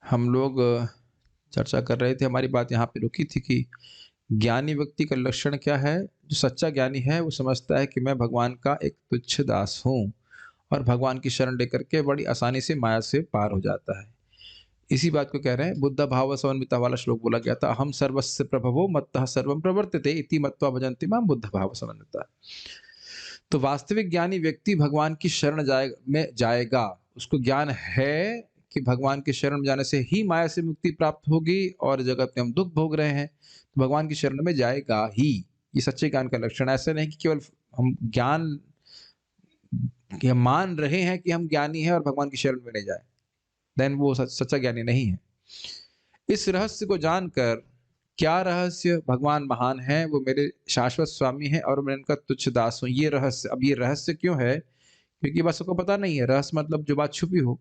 हम लोग चर्चा कर रहे थे, हमारी बात यहाँ पे रुकी थी कि ज्ञानी व्यक्ति का लक्षण क्या है? जो सच्चा ज्ञानी है वो समझता है कि मैं भगवान का एक तुच्छ दास हूँ और भगवान की शरण लेकर के बड़ी आसानी से माया से पार हो जाता है। इसी बात को कह रहे हैं, बुद्धा भाव समन्विता वाला श्लोक बोला गया था, अहम सर्वस्य प्रभवो मत्तः सर्वं प्रवर्तते इति मत्वा भजन्ति मां बुद्ध भाव समन्विता। तो वास्तविक ज्ञानी व्यक्ति भगवान की शरण जाएगा। उसको ज्ञान है कि भगवान की शरण में जाने से ही माया से मुक्ति प्राप्त होगी और जगत में हम दुख भोग रहे हैं, तो भगवान की शरण में जाएगा ही। ये सच्चे ज्ञान का लक्षण है। ऐसा नहीं कि केवल हम ज्ञान कि हम मान रहे हैं कि हम ज्ञानी हैं और भगवान की शरण में नहीं जाए, देन वो सच्चा ज्ञानी नहीं है। इस रहस्य को जानकर, क्या रहस्य? भगवान महान है, वो मेरे शाश्वत स्वामी हैं और मैं इनका तुच्छ दास हूँ। ये रहस्य। अब ये रहस्य क्यों है? क्योंकि बस सबको पता नहीं है। रहस्य मतलब जो बात छुपी हो।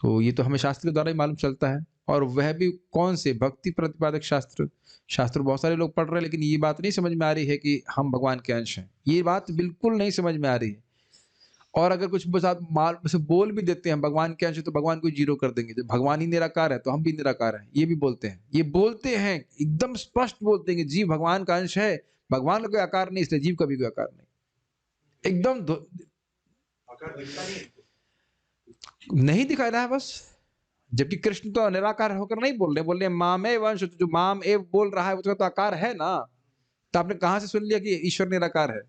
तो ये तो हमें शास्त्र के द्वारा ही मालूम चलता है, और वह भी कौन से? भक्ति प्रतिपादक शास्त्र। शास्त्र बहुत सारे लोग पढ़ रहे हैं, लेकिन ये बात नहीं समझ में आ रही है कि हम भगवान के अंश हैं। ये बात बिल्कुल नहीं समझ में आ रही है। और अगर कुछ बस आप माल से बोल भी देते हैं भगवान के अंश है, तो भगवान को जीरो कर देंगे। जब भगवान ही निराकार है तो हम भी निराकार हैं, ये भी बोलते हैं। ये बोलते हैं, एकदम स्पष्ट बोलते हैं कि जीव भगवान का अंश है। भगवान का कोई आकार नहीं, इसलिए जीव का भी कोई आकार नहीं। एकदम नहीं दिखा रहा है बस। जबकि कृष्ण तो निराकार होकर नहीं बोल रहे मामे वंश। जो माम एव बोल रहा है उसका तो आकार है ना। तो आपने कहां से सुन लिया कि ईश्वर निराकार है?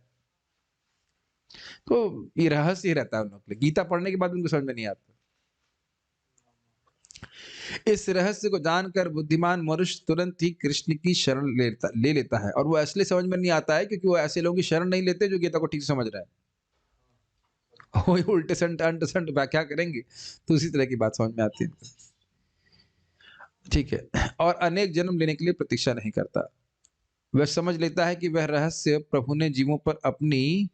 तो ये रहस्य ही रहता है उन लोग के लिए। गीता पढ़ने के बाद उनको समझ में नहीं आता। इस रहस्य को जानकर बुद्धिमान मनुष्य तुरंत ही कृष्ण की शरण ले लेता है। और वो इसलिए समझ में नहीं आता है क्योंकि वो ऐसे लोगों की शरण नहीं लेते जो गीता को ठीक से समझ रहे हैं। वो उल्टे संट अंट संट व्याख्या करेंगे, तो उसी तरह की बात समझ में आती है। ठीक है। और अनेक जन्म लेने के लिए प्रतीक्षा नहीं करता। वह समझ लेता है कि वह रहस्य प्रभु ने जीवों पर अपनी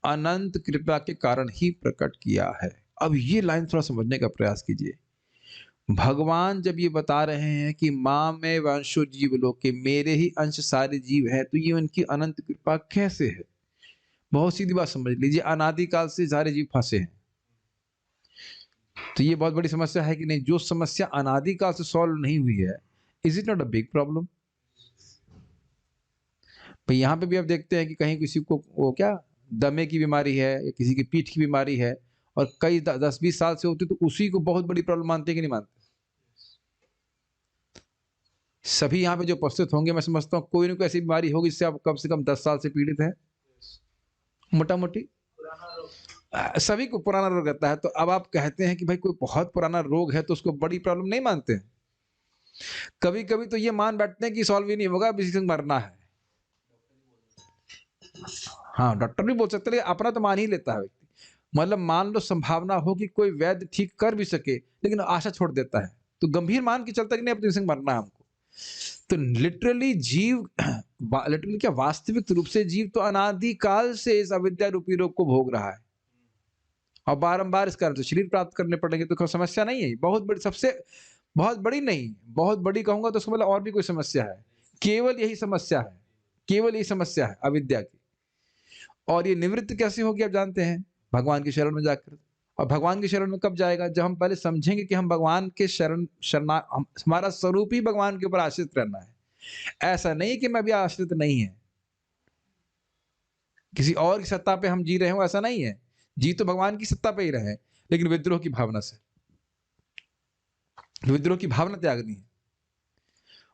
अनंत कृपा के कारण ही प्रकट किया है। अब ये लाइन थोड़ा समझने का प्रयास कीजिए। भगवान जब ये बता रहे हैं कि माँ में वंशो जीव लोके, मेरे ही अंश सारे जीव हैं, तो ये उनकी अनंत कृपा कैसे है? बहुत सीधी बात समझ लीजिए, अनादिकाल से सारे जीव फंसे हैं। तो ये बहुत बड़ी समस्या है कि नहीं? जो समस्या अनादिकाल से सॉल्व नहीं हुई है, is it not a big problem? तो यहाँ पे भी आप देखते हैं कि कहीं किसी को वो क्या दमे की बीमारी है या किसी की पीठ की बीमारी है, और कई 10-20 साल से होती, तो उसी को बहुत बड़ी प्रॉब्लम मानते हैं कि नहीं मानते? सभी यहाँ पे जो उपस्थित होंगे, मैं समझता हूँ कोई ना कोई ऐसी बीमारी होगी जिससे आप कम से कम 10 साल से पीड़ित है, मोटा मोटी। सभी को पुराना रोग रहता है। तो अब आप कहते हैं कि भाई कोई बहुत पुराना रोग है तो उसको बड़ी प्रॉब्लम नहीं मानते हैं। कभी कभी तो ये मान बैठते हैं कि सॉल्व ही नहीं होगा, अब इसी से मरना है। हाँ, डॉक्टर भी बोल सकते हैं, लेकिन अपना तो मान ही लेता है व्यक्ति। मतलब मान लो संभावना हो कि कोई वैद्य ठीक कर भी सके, लेकिन आशा छोड़ देता है, तो गंभीर मान के चलता है कि नहीं, अब तो इसी से मरना है हमको। तो लिटरली जीव लिटरली क्या, वास्तविक रूप से जीव तो अनादिकाल से इस अविद्या रूपी रोग को भोग रहा है, और बारंबार इस कारण से शरीर प्राप्त करने पड़ेंगे। तो कोई समस्या नहीं है, बहुत बड़ी, सबसे बहुत बड़ी नहीं, बहुत बड़ी कहूंगा तो उसको मतलब और भी कोई समस्या है। केवल यही समस्या है, केवल यही समस्या है अविद्या की। और ये निवृत्त कैसे होगी आप जानते हैं? भगवान की शरण में जाकर। और भगवान की शरण में कब जाएगा? जब हम पहले समझेंगे कि हम भगवान के हमारा स्वरूप ही भगवान के ऊपर आश्रित रहना है। ऐसा नहीं कि मैं भी आश्रित नहीं है, किसी और की सत्ता पे हम जी रहे हो, ऐसा नहीं है। जी तो भगवान की सत्ता पे ही रहे, लेकिन विद्रोह की भावना से। विद्रोह की भावना त्यागनी है।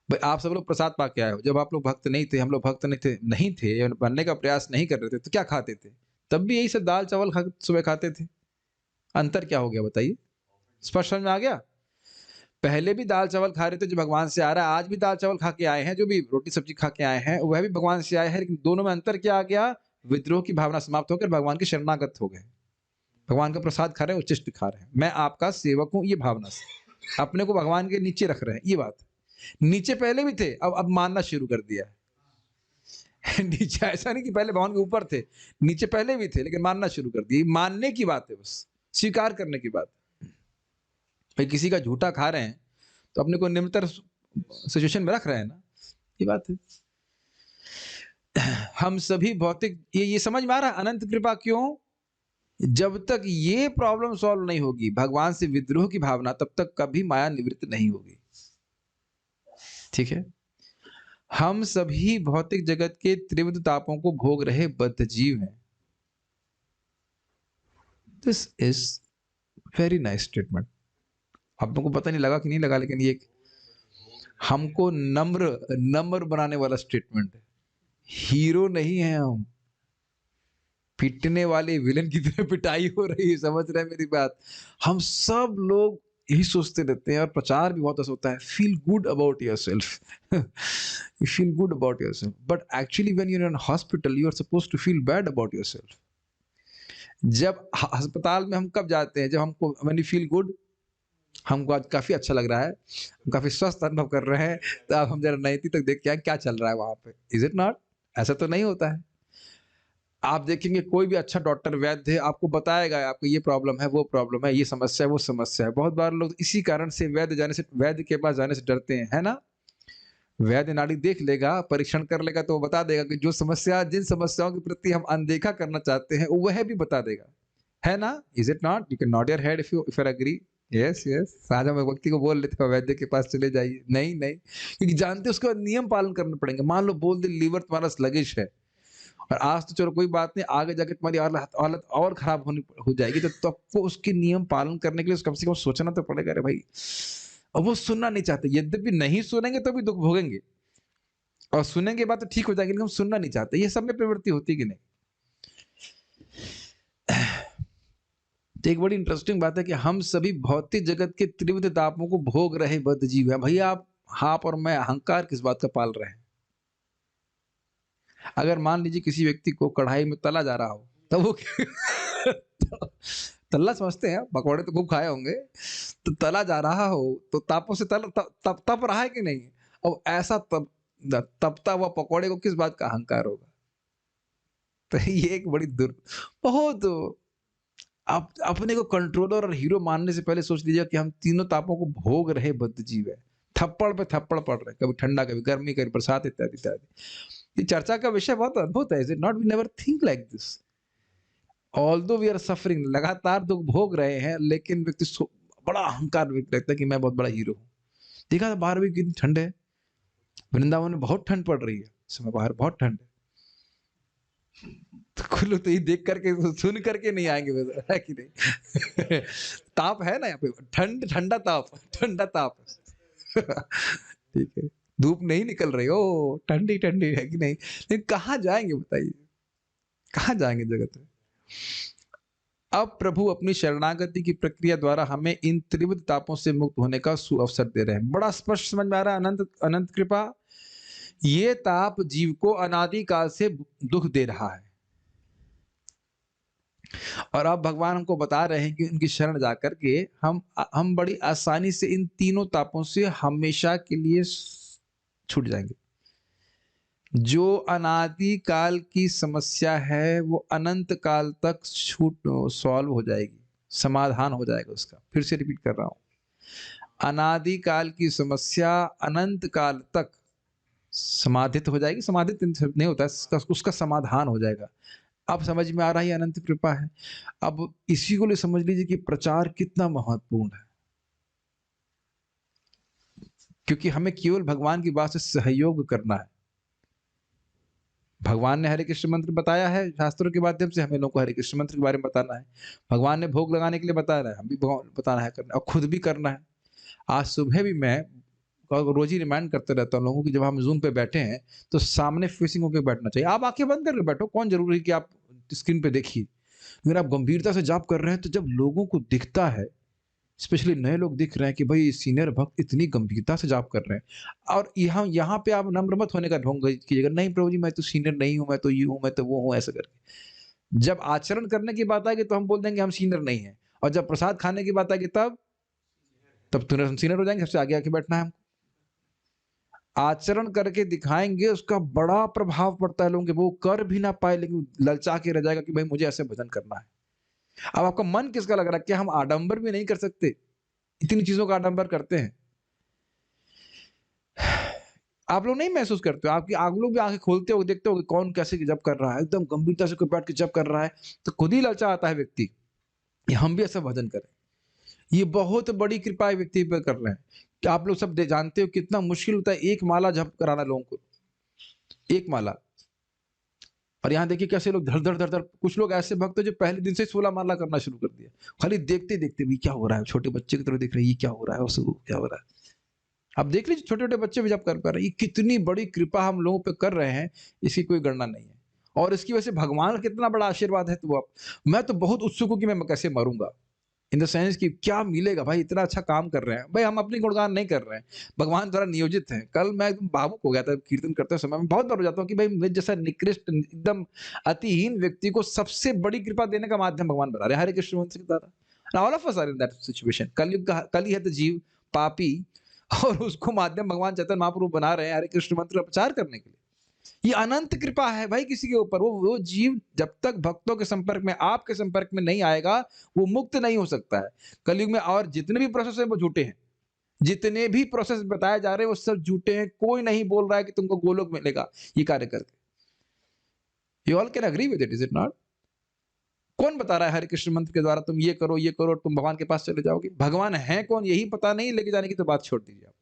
भाई आप सब लोग प्रसाद पा के आए हो, जब आप लोग भक्त नहीं थे, हम लोग भक्त नहीं थे, बनने का प्रयास नहीं कर रहे थे, तो क्या खाते थे? तब भी यही सब दाल चावल सुबह खाते थे। अंतर क्या हो गया बताइए? स्पष्ट समझ में आ गया? पहले भी दाल चावल खा रहे थे जो भगवान से आ रहा है, आज भी दाल चावल खा के आए हैं, जो भी रोटी सब्जी खा के आए हैं वह भी भगवान से आए हैं, लेकिन दोनों में अंतर क्या आ गया? विद्रोह की भावना समाप्त होकर भगवान के शरणागत हो गए। भगवान का प्रसाद खा रहे हैं, उच्चिष्ट खा रहे हैं, मैं आपका सेवक हूं, ये भावना से अपने को भगवान के नीचे रख रहे हैं। ये बात नीचे पहले भी थे, अब मानना शुरू कर दिया है। नीचे ऐसा नहीं कि पहले भगवान के ऊपर थे, नीचे पहले भी थे, लेकिन मानना शुरू कर दिया। मानने की बात है, बस स्वीकार करने की बात। भाई किसी का झूठा खा रहे हैं तो अपने को निम्नतर सिचुएशन में रख रहे हैं ना, ये बात है। हम सभी भौतिक, ये समझ में आ रहा है अनंत कृपा क्यों? जब तक ये प्रॉब्लम सॉल्व नहीं होगी, भगवान से विद्रोह की भावना, तब तक कभी माया निवृत्त नहीं होगी। ठीक है? हम सभी भौतिक जगत के त्रिविध तापों को भोग रहे बद्ध जीव हैं। This is very nice statement. आप लोगों को पता नहीं लगा कि नहीं लगा, लेकिन ये हमको नम्र नम्र बनाने वाला स्टेटमेंट है। हीरो नहीं है हम, पिटने वाले विलन की तरह पिटाई हो रही है। समझ रहे हैं मेरी बात? हम सब लोग यही सोचते रहते हैं, और प्रचार भी बहुत ऐसा होता है, feel good about yourself. You feel good about yourself, but actually when you are in hospital you are supposed to feel bad about yourself. जब अस्पताल में हम कब जाते हैं? जब हमको व्हेन यू फील गुड, हमको आज काफी अच्छा लग रहा है, हम काफी स्वस्थ अनुभव कर रहे हैं, तो अब हम जरा नैति तक देखते हैं क्या चल रहा है वहां पे। Is it not? ऐसा तो नहीं होता है। आप देखेंगे कोई भी अच्छा डॉक्टर वैद्य है, आपको बताएगा आपको ये प्रॉब्लम है, वो प्रॉब्लम है, ये समस्या है, वो समस्या है। बहुत बार लोग इसी कारण से वैद्य के पास जाने से डरते हैं, है ना? वैद्य नाड़ी देख लेगा, परीक्षण कर लेगा, तो वो बता देगा कि जो समस्या, जिन समस्याओं के प्रति हम अनदेखा करना चाहते हैं, वह भी बता देगा, है ना? Is it not? You can not your head if you agree. Yes yes, आज हम एक व्यक्ति को बोल लेते हैं वैद्य के पास चले जाइए, नहीं नहीं, क्योंकि जानते हैं उसके बाद नियम पालन करने पड़ेंगे। मान लो बोल दे लीवर तुम्हारा स्लगिश है, और आज तो चलो कोई बात नहीं, आगे जाके तुम्हारी हालत और खराब हो जाएगी, तो आपको उसके नियम पालन करने के लिए कम से कम सोचना तो पड़ेगा। अरे भाई, और वो सुनना नहीं चाहते, यद्यपि नहीं सुनेंगे तो भी दुख भोगेंगे, और सुनेंगे बात तो ठीक हो जाएगी, लेकिन हम सुनना नहीं चाहते। ये सब में प्रवृत्ति होती कि नहीं? तो एक बड़ी इंटरेस्टिंग बात है कि हम सभी भौतिक जगत के त्रिविध तापों को भोग रहे बद्ध जीव हैं। भैया आप और मैं अहंकार किस बात का पाल रहे हैं? अगर मान लीजिए किसी व्यक्ति को कढ़ाई में तला जा रहा हो, तब वो तल्ला समझते हैं, पकौड़े तो खूब खाए होंगे, तो तला जा रहा हो तो तापों से तप रहा है कि नहीं? अब ऐसा तपता हुआ पकौड़े को किस बात का अहंकार होगा? तो ये एक बड़ी बहुत, आप अपने को कंट्रोलर और हीरो मानने से पहले सोच लीजिए कि हम तीनों तापों को भोग रहे बद्ध जीव है। थप्पड़ पे थप्पड़ पड़ रहे, कभी ठंडा, कभी गर्मी, कभी बरसात, इत्यादि इत्यादि। ये चर्चा का विषय बहुत अद्भुत है। Is it not? We never think like this. Although we are suffering, लगातार दुख भोग रहे हैं, लेकिन व्यक्ति बड़ा अहंकार व्यक्त रहता है कि मैं बहुत बड़ा हीरो हूँ। देखा था बाहर भी कितनी ठंड है, वृंदावन में बहुत ठंड पड़ रही है इस समय, बाहर बहुत ठंड है। तो कुछ लोग तो ये देख करके, सुन करके नहीं आएंगे, है कि नहीं? ताप है ना यहाँ पे, ठंडा ताप, ठंडा ताप। ठीक है, धूप नहीं निकल रही हो, ठंडी ठंडी है कि नहीं? लेकिन कहाँ जाएंगे बताइए, कहाँ जाएंगे जगत में? अब प्रभु अपनी शरणागति की प्रक्रिया द्वारा हमें इन त्रिविध तापों से मुक्त होने का सुअवसर दे रहे हैं। बड़ा स्पष्ट समझ में आ रहा है, अनंत अनंत कृपा। ये ताप जीव को अनादिकाल से दुख दे रहा है, और अब भगवान हमको बता रहे हैं कि उनकी शरण जाकर के हम बड़ी आसानी से इन तीनों तापों से हमेशा के लिए छूट जाएंगे। जो अनादि काल की समस्या है वो अनंत काल तक सॉल्व हो जाएगी, समाधान हो जाएगा उसका। फिर से रिपीट कर रहा हूं, अनादि काल की समस्या अनंत काल तक समाधित हो जाएगी। समाधित नहीं होता है, उसका समाधान हो जाएगा। अब समझ में आ रहा है अनंत कृपा है। अब इसी को लिए समझ लीजिए कि प्रचार कितना महत्वपूर्ण है, क्योंकि हमें केवल भगवान की बात से सहयोग करना है। भगवान ने हरे कृष्ण मंत्र बताया है, शास्त्रों के माध्यम से हमें लोगों को हरे कृष्ण मंत्र के बारे में बताना है। भगवान ने भोग लगाने के लिए बताया है, हम भी बताना है, करना, और खुद भी करना है। आज सुबह भी मैं रोज ही रिमाइंड करते रहता हूँ लोगों की, जब हम जूम पे बैठे हैं तो सामने फेसिंग होकर बैठना चाहिए। आप आंखें बंद करके बैठो, कौन जरूरी है कि आप स्क्रीन पे देखिए। अगर आप गंभीरता से जाप कर रहे हैं, तो जब लोगों को दिखता है, स्पेशली नए लोग दिख रहे हैं कि भाई सीनियर भक्त इतनी गंभीरता से जाप कर रहे हैं, और यहाँ पे आप नम्र मत होने का ढोंग कीजिएगा, नहीं प्रभु जी मैं तो सीनियर नहीं हूँ, मैं तो ये हूँ, मैं तो वो हूँ, ऐसा करके। जब आचरण करने की बात आएगी तो हम बोल देंगे हम सीनियर नहीं है, और जब प्रसाद खाने की बात आएगी तब तुरंत हम सीनियर हो जाएंगे, सबसे आगे आके बैठना है हमको। आचरण करके दिखाएंगे, उसका बड़ा प्रभाव पड़ता है लोगों के, वो कर भी ना पाए लेकिन ललचा के रह जाएगा कि भाई मुझे ऐसे भजन करना है। अब आपका मन किसका लग रहा है? क्या हम आडंबर भी नहीं कर सकते? इतनी चीजों का आडंबर करते हैं। आप लोग नहीं महसूस करते हो? आपकी आप लोग भी आँखें खोलते हो, देखते हो कि कौन कैसे जप कर रहा है, एकदम गंभीरता से कोई बैठ के जप कर रहा है, तो खुद ही ललचा आता है व्यक्ति, कि हम भी ऐसा भजन करें। ये बहुत बड़ी कृपा है व्यक्ति पे कर रहे हैं। कि आप लोग सब जानते हो कितना मुश्किल होता है एक माला जप कराना लोगों को, एक माला। और यहाँ देखिए कैसे लोग धड़ धड़ धड़ धड़, कुछ लोग ऐसे भक्त हैं जो पहले दिन से 16 माला करना शुरू कर दिया, खाली देखते देखते भी क्या हो रहा है, छोटे बच्चे की तरह देख रहे हैं, ये क्या हो रहा है, वो क्या हो रहा है। आप देख लीजिए छोटे छोटे बच्चे भी जब कर पा रहे हैं, ये कितनी बड़ी कृपा हम लोगों पे कर रहे हैं, इसकी कोई गणना नहीं है। और इसकी वजह से भगवान का कितना बड़ा आशीर्वाद है, तो आप, मैं तो बहुत उत्सुक हूँ कि मैं कैसे मरूंगा, इन द सेंस कि क्या मिलेगा भाई, इतना अच्छा काम कर रहे हैं भाई, हम अपनी गुणगान नहीं कर रहे हैं, भगवान द्वारा नियोजित हैं। कल मैं एकदम भावुक हो गया था कीर्तन करते समय, मैं बहुत बार हो जाता हूँ कि भाई मुझे जैसा निकृष्ट एकदम अतिहीन व्यक्ति को सबसे बड़ी कृपा देने का माध्यम भगवान बना रहे हैं, हरे कृष्ण मंत्र के द्वारा। All of us are in that situation, कलयुग का कल ही है तो जीव पापी, और उसको माध्यम भगवान चैतन्य महाप्रभु बना रहे हैं हरे कृष्ण मंत्र का प्रचार करने के लिए। ये अनंत कृपा है भाई किसी के ऊपर। वो जीव जब तक भक्तों के संपर्क में, आपके संपर्क में नहीं आएगा, वो मुक्त नहीं हो सकता है कलयुग में। और जितने भी प्रोसेस है वो झूठे हैं, जितने भी प्रोसेस बताए जा रहे हैं वो सब झूठे हैं। कोई नहीं बोल रहा है कि तुमको गोलोक मिलेगा ये कार्य करके। You all can agree with it, is it not? कौन बता रहा है हरे कृष्ण मंत्र के द्वारा तुम ये करो तुम भगवान के पास चले जाओगे? भगवान है कौन यही पता नहीं, लेके जाने की तो बात छोड़ दीजिए आप।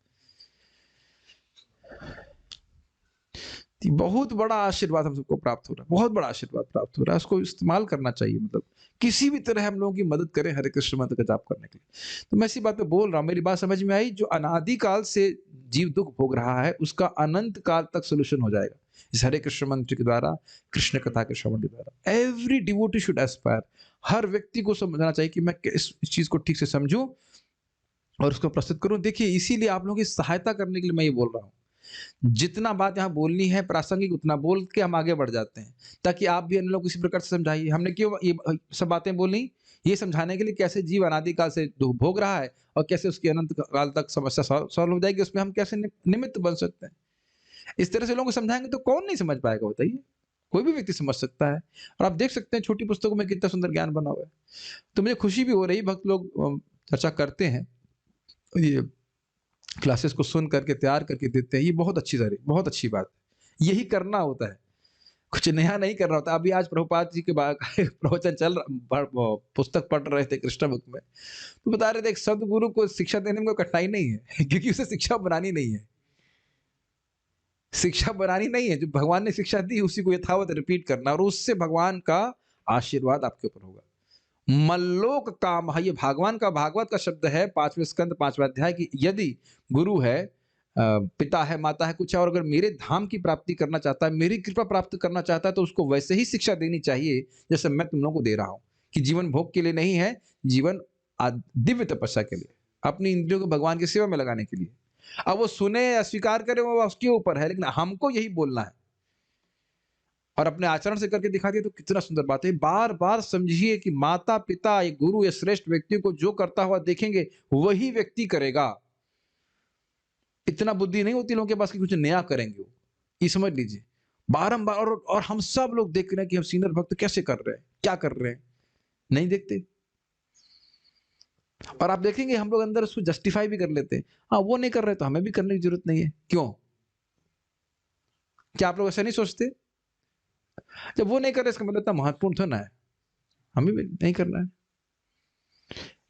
बहुत बड़ा आशीर्वाद हम सबको प्राप्त हो रहा है, बहुत बड़ा आशीर्वाद प्राप्त हो रहा है, उसको इस्तेमाल करना चाहिए। मतलब किसी भी तरह हम लोगों की मदद करें हरे कृष्ण मंत्र का जाप करने के लिए। तो मैं इसी बात पे बोल रहा हूँ, मेरी बात समझ में आई? जो अनादिकाल से जीव दुख भोग रहा है उसका अनंत काल तक सोल्यूशन हो जाएगा इस हरे कृष्ण मंत्र के द्वारा, कृष्ण कथा के श्रवण के द्वारा। एवरी डिवोटी शुड एस्पायर, हर व्यक्ति को समझना चाहिए कि मैं इस चीज को ठीक से समझूं और उसको प्रस्तुत करूं। देखिए इसीलिए आप लोगों की सहायता करने के लिए मैं ये बोल रहा हूँ, जितना बात यहाँ बोलनी है प्रासंगिक उतना बोल के हम आगे बढ़ जाते हैं, ताकि आप भी अन्य लोग इसी प्रकार से समझाइए। हमने क्यों ये सब बातें बोली? ये समझाने के लिए कैसे जीव अनादिकाल से दुख भोग रहा है और कैसे उसकी अनंत काल तक समस्या सॉल्व हो जाएगी, उसमें हम कैसे निमित्त बन सकते हैं। इस तरह से लोगों को समझाएंगे तो कौन नहीं समझ पाएगा बताइए? कोई भी व्यक्ति समझ सकता है। और आप देख सकते हैं छोटी पुस्तकों में कितना सुंदर ज्ञान बना हुआ है। तो मुझे खुशी भी हो रही, भक्त लोग चर्चा करते हैं, ये क्लासेस को सुन करके तैयार करके देते हैं, ये बहुत अच्छी सारी बहुत अच्छी बात है। यही करना होता है, कुछ नया नहीं करना होता। अभी आज प्रभुपाद जी के प्रवचन चल रहा, पुस्तक पढ़ रहे थे कृष्ण बुक में, तो बता रहे थे एक सदगुरु को शिक्षा देने में कोई कठिनाई नहीं है क्योंकि उसे शिक्षा बनानी नहीं है, शिक्षा बनानी नहीं है। जो भगवान ने शिक्षा दी उसी को यथावत रिपीट करना, और उससे भगवान का आशीर्वाद आपके ऊपर होगा। मल्लोक काम है, ये भगवान का भागवत का शब्द है, 5वें स्कंद 5वां अध्याय की। यदि गुरु है, पिता है, माता है, कुछ है, और अगर मेरे धाम की प्राप्ति करना चाहता है, मेरी कृपा प्राप्त करना चाहता है, तो उसको वैसे ही शिक्षा देनी चाहिए जैसे मैं तुम लोगों को दे रहा हूं, कि जीवन भोग के लिए नहीं है, जीवन दिव्य तपस्या के लिए, अपनी इंद्रियों को भगवान की सेवा में लगाने के लिए। अब वो सुने या स्वीकार करे वो उसके ऊपर है, लेकिन हमको यही बोलना है और अपने आचरण से करके दिखा दिया तो कितना सुंदर बात है। बार बार समझिए कि माता पिता या गुरु या श्रेष्ठ व्यक्ति को जो करता हुआ देखेंगे वही व्यक्ति करेगा। इतना बुद्धि नहीं होती लोगों के पास कि कुछ नया करेंगे वो, ये समझ लीजिए। बारंबार, और हम सब लोग देख रहे हैं कि हम सीनियर भक्त कैसे कर रहे हैं, क्या कर रहे हैं, नहीं देखते। और आप देखेंगे हम लोग अंदर उसको जस्टिफाई भी कर लेते हैं, हाँ वो नहीं कर रहे तो हमें भी करने की जरूरत नहीं है। क्यों? क्या आप लोग ऐसा नहीं सोचते? जब वो नहीं कर रहे इसका मतलब इतना महत्वपूर्ण तो ना है, हमें भी नहीं करना है।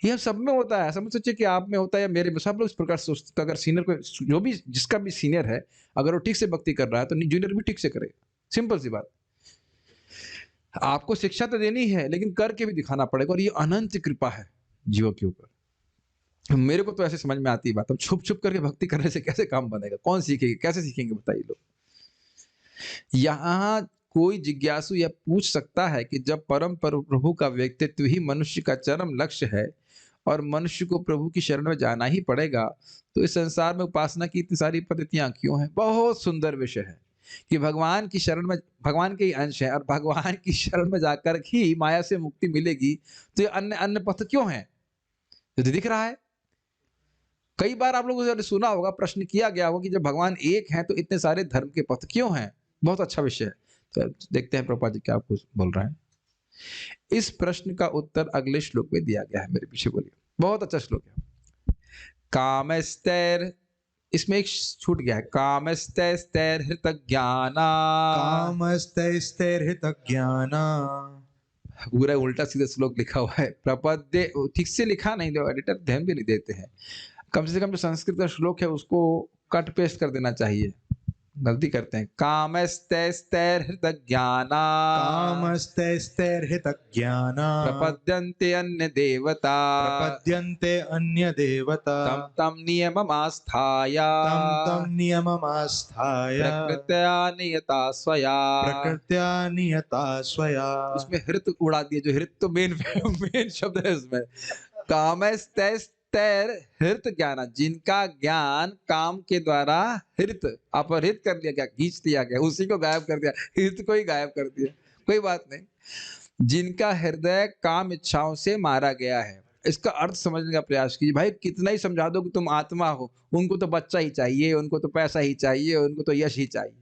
ये सब में होता है, समझ सोचिए कि आप में होता है या मेरे में, सब लोग इस प्रकार से सोचते। अगर सीनियर को, जो भी जिसका भी सीनियर है, अगर वो ठीक से भक्ति कर रहा है तो जूनियर भी ठीक से करे। सिंपल सी बात। आपको शिक्षा तो देनी है लेकिन करके भी दिखाना पड़ेगा, और ये अनंत कृपा है जीवों के ऊपर। मेरे को तो ऐसे समझ में आती है बात। अब छुप छुप करके भक्ति करने से कैसे काम बनेगा? कौन सीखेगा? कैसे सीखेंगे बताइए लोग? यहाँ कोई जिज्ञासु यह पूछ सकता है कि जब परम प्रभु का व्यक्तित्व ही मनुष्य का चरम लक्ष्य है और मनुष्य को प्रभु की शरण में जाना ही पड़ेगा, तो इस संसार में उपासना की इतनी सारी पद्धतियां क्यों हैं? बहुत सुंदर विषय है कि भगवान की शरण में, भगवान के ही अंश है और भगवान की शरण में जाकर ही माया से मुक्ति मिलेगी, तो ये अन्य अन्य पथ क्यों है? तो दिख रहा है। कई बार आप लोगों ने सुना होगा, प्रश्न किया गया होगा कि जब भगवान एक हैं तो इतने सारे धर्म के पथ क्यों हैं? बहुत अच्छा विषय है। तो देखते हैं प्रभुपाद जी क्या आपको बोल रहे हैं। इस प्रश्न का उत्तर अगले श्लोक में दिया गया है, मेरे पीछे बोलिए। बहुत अच्छा श्लोक है। कामस्तैर इसमें एक छूट गया है, कामस्तैस्तैर्हृत ज्ञाना। कामस्तैस्तैर्हृतज्ञाना। पूरा उल्टा सीधा श्लोक लिखा हुआ है, प्रपद्ये ठीक से लिखा नहीं, लोग एडिटर ध्यान भी नहीं देते हैं। कम से कम जो संस्कृत का श्लोक है उसको कट पेस्ट कर देना चाहिए, गलती करते हैं। कामस्तैस्तैर्हृत ज्ञाना कामस्तैस्तैर्हृतज्ञाना। प्रपद्यन्ते अन्य देवता प्रपद्यन्ते अन्यदेवता। तम तम नियममास्थाय तं तं नियममास्थाय प्रकृत्या नियता स्वया। प्रकृत्या नियता स्वया। उसमें हृत उड़ा दिए, जो हृत तो मेन मेन शब्द है इसमें। कामस्तैस्तैर हृत ज्ञान, जिनका ज्ञान काम के द्वारा हृत अपहृत कर लिया गया, खींच लिया गया, उसी को गायब कर दिया, हृत को ही गायब कर दिया, कोई बात नहीं। जिनका हृदय काम इच्छाओं से मारा गया है। इसका अर्थ समझने का प्रयास कीजिए। भाई कितना ही समझा दो कि तुम आत्मा हो, उनको तो बच्चा ही चाहिए, उनको तो पैसा ही चाहिए, उनको तो यश ही चाहिए।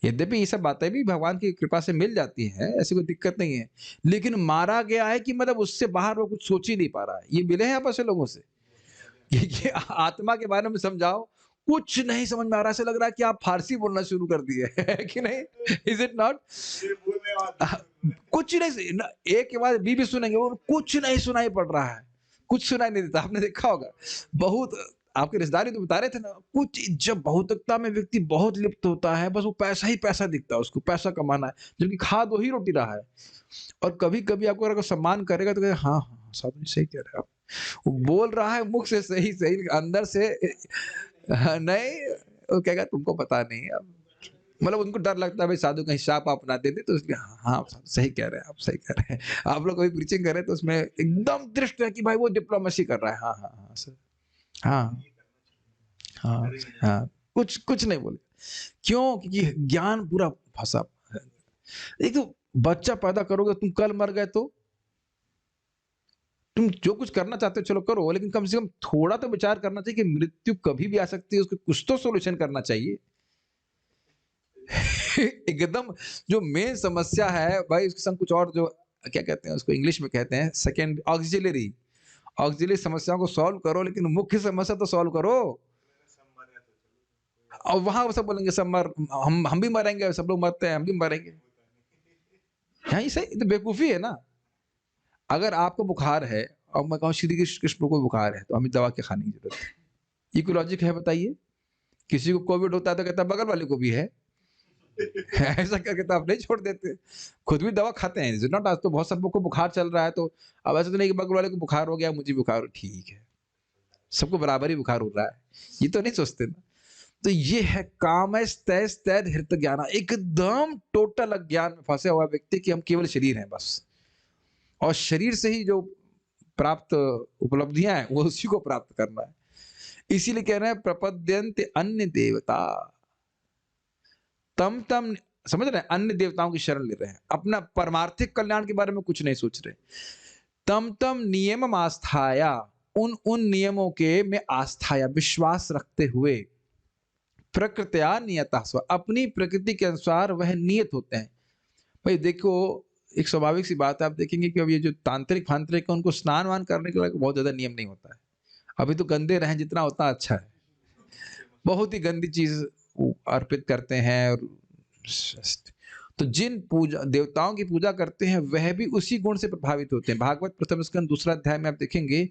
यद्यपि ये सब बातें भी भगवान की कृपा से मिल जाती हैं, ऐसी कोई दिक्कत नहीं है, लेकिन मारा गया है कि मतलब उससे बाहर वो कुछ सोच ही नहीं पा रहा है। ये मिले हैं आप ऐसे लोगों से कि आत्मा के बारे में समझाओ, कुछ नहीं समझ में आ रहा, ऐसा लग रहा है कि आप फारसी बोलना शुरू कर दिए है कि नहीं? Is it not? कुछ नहीं, एक के बाद भी सुनेंगे और कुछ नहीं सुनाई पड़ रहा है, कुछ सुनाई नहीं देता। आपने देखा होगा, बहुत आपके रिश्तेदार तो बता रहे थे ना, कुछ जब बहुतकता में व्यक्ति बहुत लिप्त होता है, बस वो पैसा ही पैसा दिखता है, उसको पैसा कमाना है, जबकि खा दो ही रोटी रहा है। और कभी कभी आपको अगर सम्मान करेगा तो कहेगा हाँ हाँ साधु जी सही कह रहे हैं आप, वो बोल रहा है मुख से सही सही, अंदर से नहीं, वो कहेगा तुमको पता नहीं। अब मतलब उनको डर लगता है भाई साधु कहीं शाप आप ना दे दे, तो उसमें हाँ सही कह रहे हैं आप, सही कह रहे हैं आप। लोग कभी प्रीचिंग कर रहे हैं तो उसमें एकदम दृष्ट है कि भाई वो डिप्लोमेसी कर रहा है, हाँ हाँ हाँ सर, हाँ हाँ हाँ, कुछ कुछ नहीं बोले। क्यों? क्योंकि ज्ञान पूरा फंसा है। एक तो बच्चा पैदा करोगे, तुम कल मर गए तो तुम जो कुछ करना चाहते हो चलो करो, लेकिन कम से कम थोड़ा तो विचार करना चाहिए कि मृत्यु कभी भी आ सकती है, उसको कुछ तो सोल्यूशन करना चाहिए। एकदम जो मेन समस्या है भाई, उसके संग कुछ और, जो क्या कहते हैं उसको इंग्लिश में कहते हैं सेकेंड ऑक्सिलरी, ऑक्सिलरी समस्याओं को सॉल्व करो, लेकिन मुख्य समस्या तो सॉल्व करो। और वहां सब बोलेंगे सब मर, हम भी मरेंगे, सब लोग मरते हैं, हम भी मरेंगे। यही सही तो बेवकूफी है ना। अगर आपको बुखार है और मैं कहूँ श्री कृष्ण को बुखार है, तो हमें दवा के खाने की जरूरत है। ये कोई लॉजिक है बताइए? किसी को कोविड होता है तो कहता है बगल वाले को भी है। ऐसा करके तो आप नहीं छोड़ देते, खुद भी दवा खाते हैं। नॉट आज तो बहुत सबको बुखार चल रहा है, तो अब ऐसा तो नहीं कि बगल वाले को बुखार हो गया मुझे बुखार हो, ठीक है, सबको बराबर ही बुखार हो रहा है, ये तो नहीं सोचते ना। तो ये है कामस्तैस्तैर हृत ज्ञान, एकदम टोटल अज्ञान में फंसे हुआ व्यक्ति कि हम केवल शरीर हैं बस, और शरीर से ही जो प्राप्त उपलब्धियां हैं वो उसी को प्राप्त करना है। इसीलिए कह रहे हैं प्रपद्यन्ते अन्य देवता, तम तम, समझ रहे हैं, अन्य देवताओं की शरण ले रहे हैं, अपना परमार्थिक कल्याण के बारे में कुछ नहीं सोच रहे। तम तम नियम आस्थाया, उन उन नियमों के में आस्थाया विश्वास रखते हुए, प्रकृत्या नियता स्व, अपनी प्रकृति के अनुसार वह नियत होते हैं। भाई देखो एक स्वाभाविक सी बात है, आप देखेंगे कि अब ये जो तांत्रिक फांत्रिक है उनको स्नान वान करने के लिए बहुत ज्यादा नियम नहीं होता है। अभी तो गंदे रहें जितना होता अच्छा है, बहुत ही गंदी चीज अर्पित करते हैं। और तो जिन पूजा देवताओं की पूजा करते हैं वह भी उसी गुण से प्रभावित होते हैं। भागवत प्रथम स्कंद 2 अध्याय में आप देखेंगे,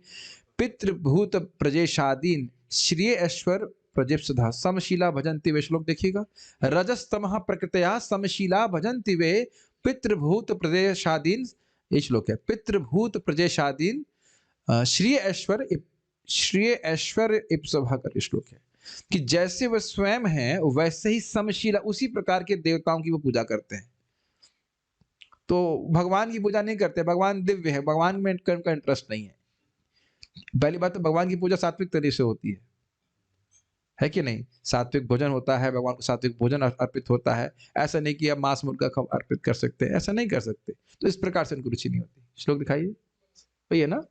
पितृभूत प्रजेशादीन श्रेय ऐश्वर प्रजेप्सधा समशीला भजंती वे, श्लोक देखिएगा, रजस्तमः प्रकृतया समशीला भजंती वे पितृभूत प्रजेशादीन, ये श्लोक है, पितृभूत प्रजेशादीन श्रेय ऐश्वर्य इप्सभा कर श्लोक है, कि जैसे वह स्वयं है वैसे ही समशीला उसी प्रकार के देवताओं की वो पूजा करते हैं। तो भगवान की पूजा नहीं करते, भगवान दिव्य है, भगवान में उनका इंटरेस्ट नहीं है। पहली बात तो भगवान की पूजा सात्विक तरीके से होती है कि नहीं? सात्विक भोजन होता है, भगवान को सात्विक भोजन अर्पित होता है। ऐसा नहीं कि आप मांस मुर्गा अर्पित कर सकते हैं, ऐसा नहीं कर सकते। तो इस प्रकार से उनको रुचि नहीं होती। श्लोक दिखाइए भैया ना,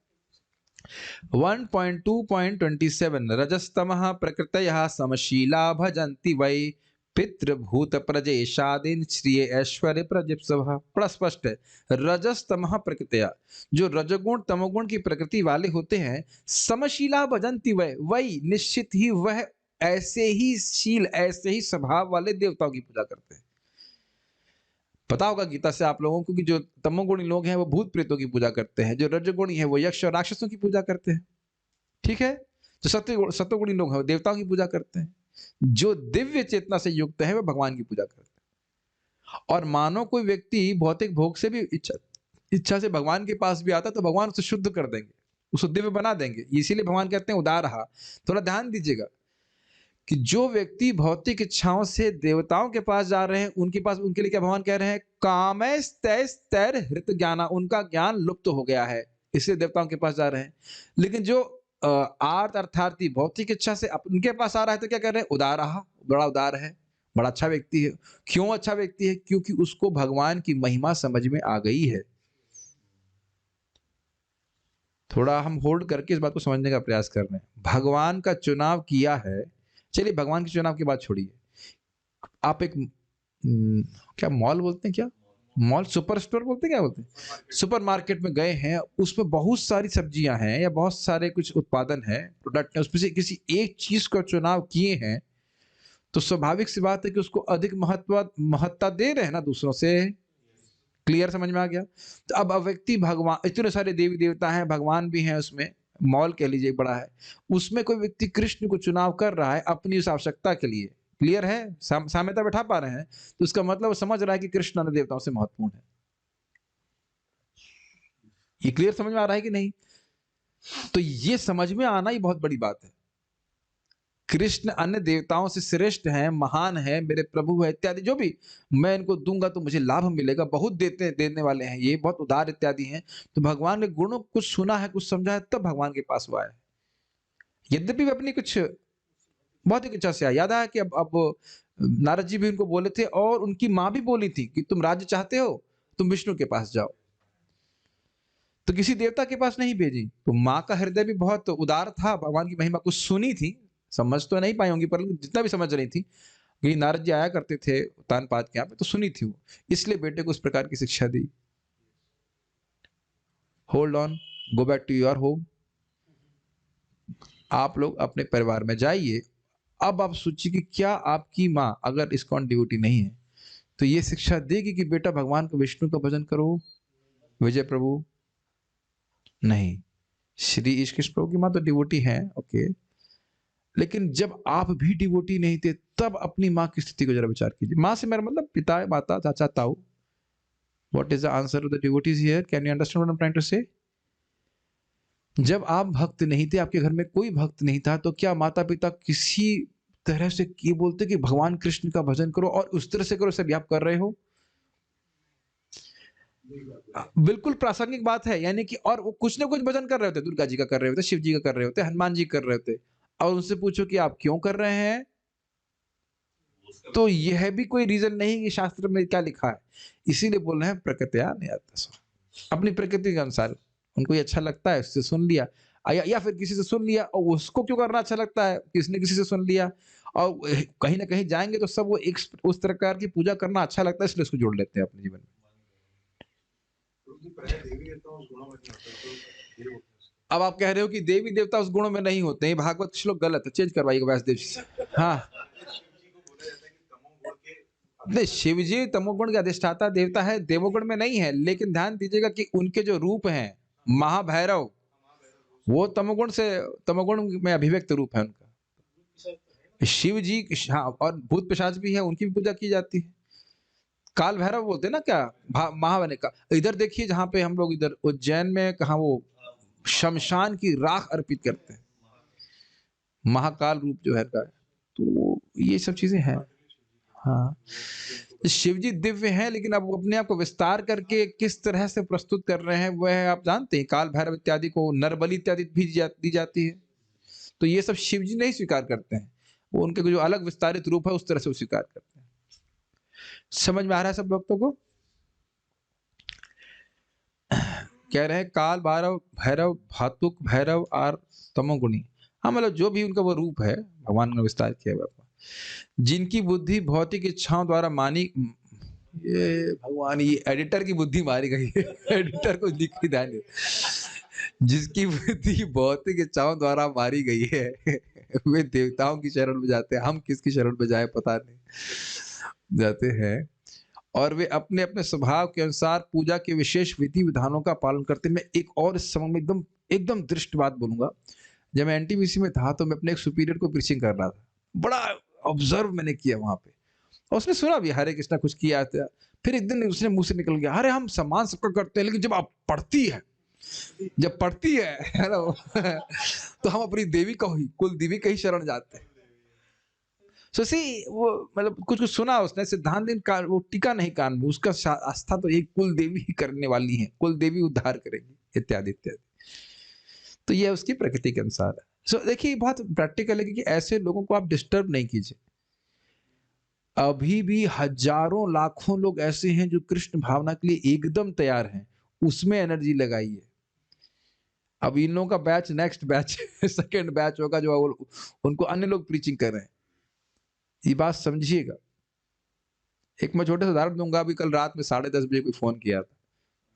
1.2.27 रजस्तमः प्रकृतयः समशीला भजन्ति वै पितृभूत प्रजेशादीन श्रेय ऐश्वर्य प्रजिप्सभः। बड़ा स्पष्ट है, रजस्तमः प्रकृतया, जो रजगुण तमोगुण की प्रकृति वाले होते हैं, समशीला भजन्ति वै, वही निश्चित ही वह ऐसे ही शील, ऐसे ही स्वभाव वाले देवताओं की पूजा करते हैं। पता होगा गीता से आप लोगों को कि जो तमोगुणी लोग हैं वो भूत प्रेतों की पूजा करते हैं, जो रजोगुणी है वो यक्ष और राक्षसों की पूजा करते हैं, ठीक है? जो सत्वगुणी लोग हैं वो देवताओं की पूजा करते हैं। जो दिव्य चेतना से युक्त है वो भगवान की पूजा करते हैं। और मानो कोई व्यक्ति भौतिक भोग से भी इच्छा से भगवान के पास भी आता है तो भगवान उसे शुद्ध कर देंगे, उसको दिव्य बना देंगे। इसीलिए भगवान कहते हैं उदार रहा। थोड़ा ध्यान दीजिएगा कि जो व्यक्ति भौतिक इच्छाओं से देवताओं के पास जा रहे हैं, उनके पास, उनके लिए क्या भगवान कह रहे हैं? कामैस्तैस्तैर हृत ज्ञाना, उनका ज्ञान लुप्त हो गया है, इसलिए देवताओं के पास जा रहे हैं। लेकिन जो आर्त अर्थार्थी भौतिक इच्छा से उनके पास आ रहा है तो क्या कह रहे हैं? उदार रहा, बड़ा उदार है, बड़ा अच्छा व्यक्ति है। क्यों अच्छा व्यक्ति है? क्योंकि उसको भगवान की महिमा समझ में आ गई है। थोड़ा हम होल्ड करके इस बात को समझने का प्रयास कर रहे हैं। भगवान का चुनाव किया है। चलिए भगवान के चुनाव की बात छोड़िए। आप एक क्या मॉल बोलते हैं, क्या मॉल, सुपर स्टोर बोलते हैं, क्या बोलते हैं, सुपर मार्केट में गए हैं, उसमें बहुत सारी सब्जियां हैं या बहुत सारे कुछ उत्पादन है, प्रोडक्ट है, उसमें से किसी एक चीज का चुनाव किए हैं तो स्वाभाविक सी बात है कि उसको अधिक महत्ता दे रहे हैं ना दूसरों से। क्लियर, समझ में आ गया? तो अब व्यक्ति भगवान, इतने सारे देवी देवता हैं, भगवान भी हैं उसमें, मॉल कह लीजिए बड़ा है, उसमें कोई व्यक्ति कृष्ण को चुनाव कर रहा है अपनी उस आवश्यकता के लिए। क्लियर है? साम्यता बैठा पा रहे हैं? तो उसका मतलब वो समझ रहा है कि कृष्ण अन्य देवताओं से महत्वपूर्ण है। ये क्लियर समझ में आ रहा है कि नहीं? तो ये समझ में आना ही बहुत बड़ी बात है। कृष्ण अन्य देवताओं से श्रेष्ठ हैं, महान है, मेरे प्रभु है इत्यादि, जो भी मैं इनको दूंगा तो मुझे लाभ मिलेगा, बहुत देने वाले हैं, ये बहुत उदार इत्यादि हैं। तो भगवान के गुणों को कुछ सुना है, कुछ समझा है, तब भगवान के पास वो आए। यद्यपि वे अपनी कुछ बहुत ही इच्छा से आए। याद आया कि अब नारद जी भी उनको बोले थे और उनकी माँ भी बोली थी कि तुम राज्य चाहते हो, तुम विष्णु के पास जाओ, तो किसी देवता के पास नहीं भेजी। तो माँ का हृदय भी बहुत उदार था, भगवान की महिमा कुछ सुनी थी, समझ तो नहीं पाई होंगी, पर जितना भी समझ रही थी कि नारद जी आया करते थे उत्तानपाद के यहाँ पे, तो सुनी थी वो, इसलिए बेटे को उस प्रकार की शिक्षा दी। Hold on, go back to your home. आप लोग अपने परिवार में जाइए। अब आप सोचिए कि क्या आपकी माँ अगर इस्कॉन डिवोटी नहीं है तो ये शिक्षा देगी कि बेटा भगवान को, विष्णु का भजन करो? विजय प्रभु नहीं। श्री ईश कृष्ण प्रभु की माँ तो डिवोटी है, ओके, लेकिन जब आप भी डिवोटी नहीं थे तब अपनी माँ की स्थिति को जरा विचार कीजिए। माँ से मेरा मतलब पिता, माता, चाचा, ताऊ। What is the answer to the devotees here? Can you understand what I am trying to say? जब आप भक्त नहीं थे, आपके घर में कोई भक्त नहीं था, तो क्या माता पिता किसी तरह से ये बोलते कि भगवान कृष्ण का भजन करो और उस तरह से करो सब आप कर रहे हो? बिल्कुल प्रासंगिक बात है। यानी कि और वो कुछ ना कुछ भजन कर रहे होते, दुर्गा जी का कर रहे होते, शिव जी का कर रहे होते, हनुमान जी कर रहे होते, और उनसे पूछो कि आप क्यों कर रहे हैं, तो यह भी कोई रीजन नहीं कि शास्त्र में क्या लिखा है। इसीलिए बोल रहे हैं प्रकृत्या नियतः, अपनी प्रकृति के अनुसार उनको ये अच्छा लगता है उससे सुन लिया, या फिर किसी से सुन लिया और उसको क्यों करना अच्छा लगता है, किसने किसी से सुन लिया, और कहीं ना कहीं जाएंगे तो सब वो एक उस प्रकार की पूजा करना अच्छा लगता है, इसलिए उसको जोड़ लेते हैं अपने जीवन में। अब आप कह रहे हो कि देवी देवता उस गुणों में नहीं होते हैं, भागवत श्लोक गलत है, चेंज करवाइएगा व्यासदेव जी से। हाँ, नहीं, शिव जी तमोगुण के अधिष्ठाता देवता है, देवोगुण में नहीं है। लेकिन ध्यान दीजिएगा कि उनके जो रूप हैं, महाभैरव, वो तमोगुण में अभिव्यक्त रूप है उनका। शिव जी, हाँ, और भूत पिशाच भी है, उनकी भी पूजा की जाती है। काल भैरव बोलते हैं ना, क्या महावने का। इधर देखिए जहाँ पे हम लोग इधर उज्जैन में, कहा वो शमशान की राख अर्पित करते हैं, महाकाल रूप जो है का। तो ये सब चीजें हैं। हाँ, शिव जी दिव्य हैं, लेकिन अब वो अपने आप को विस्तार करके किस तरह से प्रस्तुत कर रहे हैं वह आप जानते हैं। काल भैरव इत्यादि को नरबलि इत्यादि भी दी जाती है। तो ये सब शिव जी नहीं स्वीकार करते हैं, वो उनके जो अलग विस्तारित रूप है उस तरह से वो स्वीकार करते हैं। समझ में आ रहा है सब भक्तों को? कह रहे हैं काल भैरव, भातुक भैरव और तमोगुणी। हाँ, मतलब जो भी उनका वो रूप है, भगवान ने विस्तार किया हुआ, जिनकी बुद्धि भौतिक इच्छाओं द्वारा मानी, ये भगवान, ये एडिटर की बुद्धि मारी गई है। एडिटर को लिख के ध्यान, जिसकी बुद्धि भौतिक इच्छाओं द्वारा मारी गई है वे देवताओं की शरण में जाते हैं, हम किसकी शरण में जाए पता नहीं जाते हैं। और वे अपने अपने स्वभाव के अनुसार पूजा के विशेष विधि विधानों का पालन करते हैं। मैं एक और इस समय में एकदम एकदम दृष्ट बात बोलूंगा। जब मैं एनटीपीसी में था तो मैं अपने एक सुपीरियर को प्रीचिंग कर रहा था, बड़ा ऑब्जर्व मैंने किया वहां पे, और उसने सुना भी हरे कृष्णा कुछ किया था। फिर एक दिन उसने मुंह से निकल गया, अरे हम सम्मान सबका करते हैं लेकिन जब आप पढ़ती है, जब पढ़ती है ना, तो हम अपनी देवी का ही, कुल देवी का ही शरण जाते हैं। सो सी वो मतलब कुछ कुछ सुना उसने, सिद्धांत दिन का वो टीका नहीं कान में, उसका आस्था तो एक कुल देवी ही करने वाली है, कुल देवी उद्धार करेगी, इत्यादि इत्यादि। तो ये उसकी प्रकृति के अनुसार है। सो देखिए बहुत प्रैक्टिकल है कि ऐसे लोगों को आप डिस्टर्ब नहीं कीजिए। अभी भी हजारों लाखों लोग ऐसे हैं जो कृष्ण भावना के लिए एकदम तैयार हैं, उसमें एनर्जी लगाइए। अब इन लोगों का batch, next batch second batch होगा जो उनको अन्य लोग प्रीचिंग कर रहे हैं, ये बात समझिएगा। एक मैं छोटे से उदाहरण दूंगा। अभी कल रात में 10:30 बजे कोई फोन किया था,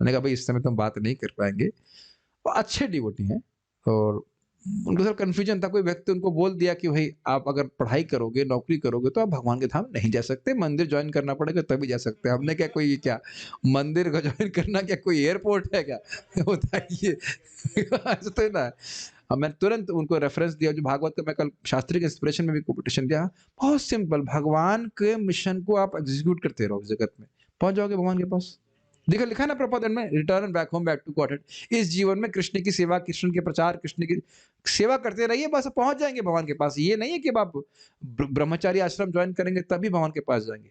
मैंने कहा भाई इस समय तो हम बात नहीं कर पाएंगे। वो अच्छे डिवोटी हैं और उनको सर कंफ्यूजन था। कोई व्यक्ति उनको बोल दिया कि भाई आप अगर पढ़ाई करोगे, नौकरी करोगे तो आप भगवान के धाम नहीं जा सकते, मंदिर ज्वाइन करना पड़ेगा तभी जा सकते हैं। हमने क्या कोई क्या मंदिर को ज्वाइन करना क्या कोई एयरपोर्ट है क्या? होता है ये ऐसा तो ना। अब मैं तुरंत उनको रेफरेंस दिया जो भागवत का, मैं कल शास्त्री के इंस्पिरेशन में भी कोटेशन दिया। बहुत सिंपल, भगवान के मिशन को आप एग्जीक्यूट करते रहो जगत में, पहुंच जाओगे भगवान के पास। देखा लिखा ना प्रपद में, return back home back to Godhead. इस जीवन में कृष्ण की सेवा, कृष्ण के प्रचार, कृष्ण की सेवा करते रहिए, बस पहुंच जाएंगे भगवान के पास। ये नहीं है कि आप ब्रह्मचारी आश्रम ज्वाइन करेंगे तभी भगवान के पास जाएंगे।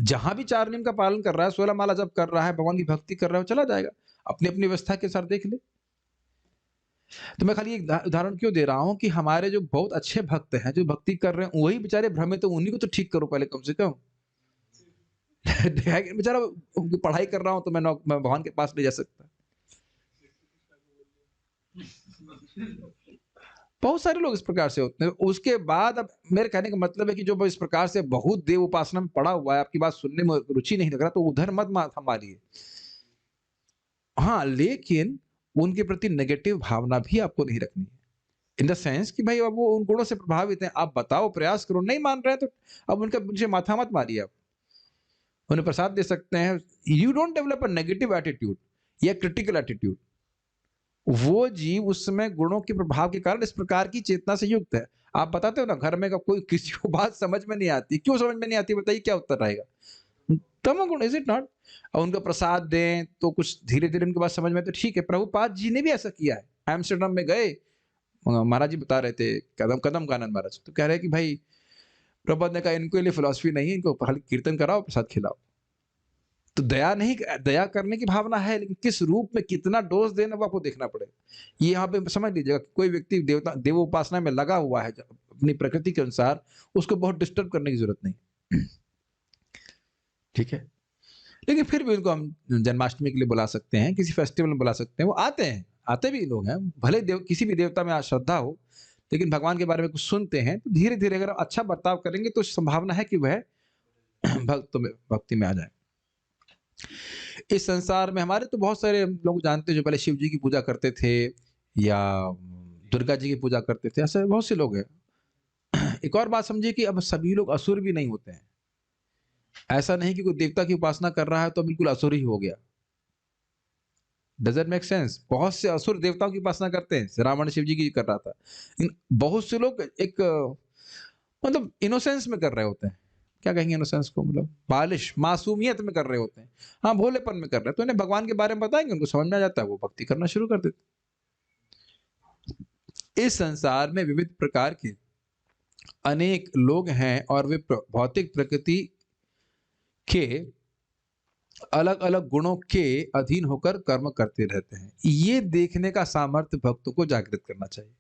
जहां भी 4 नियम का पालन कर रहा है, 16 माला जब कर रहा है, भगवान की भक्ति कर रहा है, वो चला जाएगा। अपनी अपनी व्यवस्था के साथ देख ले। तो मैं खाली एक उदाहरण क्यों दे रहा हूं कि हमारे जो बहुत अच्छे भक्त हैं, जो भक्ति कर रहे हैं, वही बेचारे भ्रमित, तो उन्हीं को तो ठीक करो पहले कम से कम। बेचारा पढ़ाई कर रहा हूं तो मैं भगवान के पास नहीं जा सकता। बहुत सारे लोग इस प्रकार से होते हैं। उसके बाद अब मेरे कहने का मतलब है कि जो इस प्रकार से बहुत देव उपासना में पड़ा हुआ है, आपकी बात सुनने में रुचि नहीं लग रहा, तो उधर मत माथा मारिए। हाँ, लेकिन उनके प्रति नेगेटिव भावना भी आपको नहीं रखनी है। इन द सेंस कि भाई अब वो उन गुणों से प्रभावित हैं, आप बताओ, प्रयास करो, नहीं मान रहे हैं तो अब उनसे माथा मत मारिए। आप उन्हें प्रसाद दे सकते हैं। You don't develop a negative attitude या क्रिटिकल एटीट्यूड। वो जीव उस समय गुणों के प्रभाव के कारण इस प्रकार की चेतना से युक्त है। आप बताते हो ना घर में कोई किसी को बात समझ में नहीं आती, क्यों समझ में नहीं आती बताइए, क्या उत्तर रहेगा? तमोगुण, इज इट नॉट? और उनका प्रसाद दें तो कुछ धीरे धीरे उनके बात समझ में, तो ठीक है। प्रभुपाद जी ने भी ऐसा किया है। एम्स्टर्डम में गए, महाराज जी बता रहे थे, कदम कदम कानन महाराज, तो कह रहे कि भाई प्रभुपाद ने कहा इनके लिए फिलॉसफी नहीं है, इनको खाली कीर्तन कराओ, प्रसाद खिलाओ। तो दया नहीं, दया करने की भावना है, लेकिन किस रूप में कितना डोज देना वो आपको देखना पड़ेगा। ये यहाँ पे समझ लीजिएगा, कोई व्यक्ति देवता देव उपासना में लगा हुआ है अपनी प्रकृति के अनुसार, उसको बहुत डिस्टर्ब करने की जरूरत नहीं। ठीक है, लेकिन फिर भी उनको हम जन्माष्टमी के लिए बुला सकते हैं, किसी फेस्टिवल में बुला सकते हैं, वो आते हैं, आते भी लोग हैं। भले किसी भी देवता में श्रद्धा हो, लेकिन भगवान के बारे में कुछ सुनते हैं, तो धीरे धीरे अगर अच्छा बर्ताव करेंगे तो संभावना है कि वह भक्ति में आ जाए। इस संसार में हमारे तो बहुत सारे लोग जानते हैं जो पहले शिव जी की पूजा करते थे या दुर्गा जी की पूजा करते थे, ऐसे बहुत से लोग हैं। एक और बात समझिए कि अब सभी लोग असुर भी नहीं होते हैं। ऐसा नहीं कि कोई देवता की उपासना कर रहा है तो बिल्कुल असुर ही हो गया। Doesn't make sense. बहुत से असुर देवताओं की उपासना करते हैं, रावण शिव जी की कर रहा था। बहुत से लोग एक मतलब इनोसेंस में कर रहे होते हैं। क्या कहेंगे इनोसेंस को? मतलब बालिश, मासूमियत में कर रहे होते हैं। हाँ, भोलेपन में कर रहे हैं, तो इन्हें भगवान के बारे में बताएंगे, उनको समझ में आ जाता है, वो भक्ति करना शुरू कर देते। इस संसार में विविध प्रकार के अनेक लोग हैं और वे भौतिक प्रकृति के अलग अलग गुणों के अधीन होकर कर्म करते रहते हैं। ये देखने का सामर्थ्य भक्तों को जागृत करना चाहिए।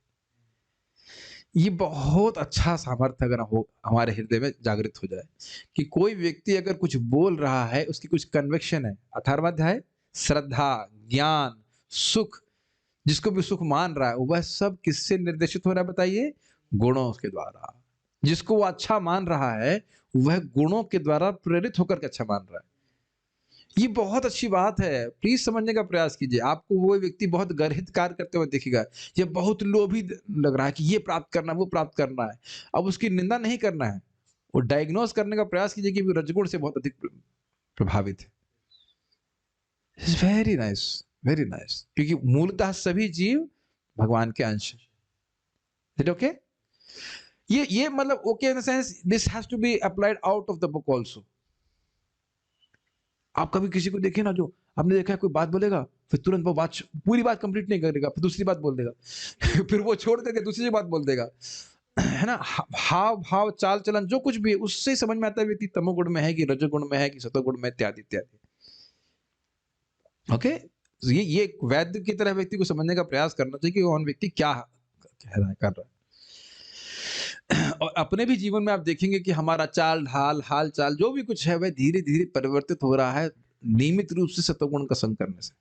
ये बहुत अच्छा सामर्थ्य अगर हो हमारे हृदय में जागृत हो जाए कि कोई व्यक्ति अगर कुछ बोल रहा है, उसकी कुछ कन्विक्शन है। 18वां अध्याय, श्रद्धा, ज्ञान, सुख, जिसको भी सुख मान रहा है, वह सब किससे निर्देशित हो रहा है बताइए? गुणों के द्वारा। जिसको वो अच्छा मान रहा है, वह गुणों के द्वारा प्रेरित होकर के अच्छा मान रहा है। ये बहुत अच्छी बात है, प्लीज समझने का प्रयास कीजिए। आपको वो व्यक्ति बहुत गर्हित कार्य करते हुए दिखेगा, ये बहुत लोभी लग रहा है कि ये प्राप्त करना है, वो प्राप्त करना है। अब उसकी निंदा नहीं करना है, वो डायग्नोज करने का प्रयास कीजिए कि वो रजगुण से बहुत अधिक प्रभावित है। वेरी नाइस, वेरी नाइस, क्योंकि मूलतः सभी जीव भगवान के अंश हैं। It okay? ये मतलब okay in the sense this has to be applied out of the book also. आप कभी किसी को देखिए ना, जो आपने देखा है कोई बात बोलेगा, फिर तुरंत वो बात पूरी बात कंप्लीट नहीं करेगा, फिर दूसरी बात बोल देगा फिर वो छोड़ देगा, दूसरी बात बोल देगा है ना? हाव भाव चाल चलन जो कुछ भी है, उससे ही समझ में आता है व्यक्ति तमोगुण में है कि रजोगुण में है कि सतोगुण में, इत्यादि इत्यादि। ओके, ये एक वैद्य की तरह व्यक्ति को समझने का प्रयास करना चाहिए कि कौन व्यक्ति क्या कह रहा है, कर रहा है। और अपने भी जीवन में आप देखेंगे कि हमारा चाल ढाल, हाल चाल जो भी कुछ है वह धीरे धीरे परिवर्तित हो रहा है, नियमित रूप से सतोगुण का संग करने से।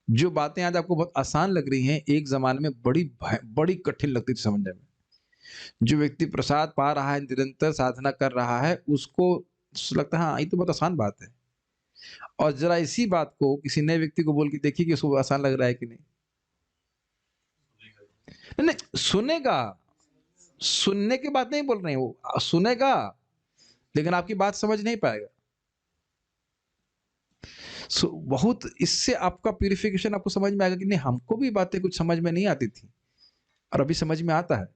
जो बातें आज आपको बहुत आसान लग रही हैं, एक जमाने में बड़ी कठिन लगती थी समझने में। जो व्यक्ति प्रसाद पा रहा है, निरंतर साधना कर रहा है, उसको लगता है हाँ, ये तो बहुत आसान बात है। और जरा इसी बात को किसी नए व्यक्ति को बोल के देखिए कि उसको आसान लग रहा है कि नहीं। नहीं, नहीं सुनेगा, सुनने की बात नहीं बोल रहे हैं, वो सुनेगा लेकिन आपकी बात समझ नहीं पाएगा। बहुत इससे आपका प्यूरिफिकेशन आपको समझ में आएगा कि नहीं, हमको भी बातें कुछ समझ में नहीं आती थी और अभी समझ में आता है।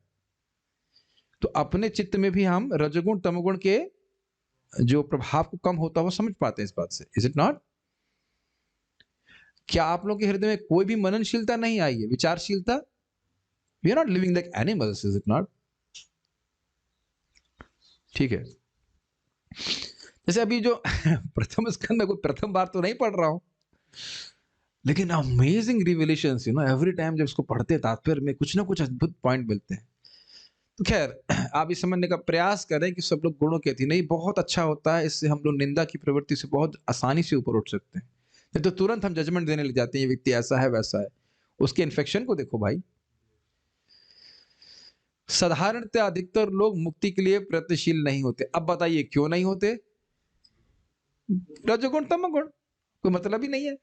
तो अपने चित्त में भी हम रजोगुण तमोगुण के जो प्रभाव को कम होता हुआ समझ पाते हैं इस बात से। Is it not? क्या आप लोगों के हृदय में कोई भी मननशीलता नहीं आई है, विचारशीलता? We are not living like animals, is it not? ठीक है, जैसे अभी जो प्रथम स्कंद में कोई प्रथम बार तो नहीं पढ़ रहा हूं, लेकिन amazing revelations, you know, every time जब उसको पढ़ते हैं तात्पर्य में कुछ ना कुछ अद्भुत पॉइंट मिलते हैं। तो खैर आप इस समझने का प्रयास करें कि सब लोग गुणों के अधीन नहीं, बहुत अच्छा होता है, इससे हम लोग निंदा की प्रवृत्ति से बहुत आसानी से ऊपर उठ सकते हैं। नहीं तो तुरंत हम जजमेंट देने लग जाते हैं, ये व्यक्ति ऐसा है वैसा है। उसके इन्फेक्शन को देखो भाई। साधारणतः अधिकतर लोग मुक्ति के लिए प्रयत्नशील नहीं होते। अब बताइए क्यों नहीं होते? रजोगुण तमोगुण, कोई मतलब ही नहीं है,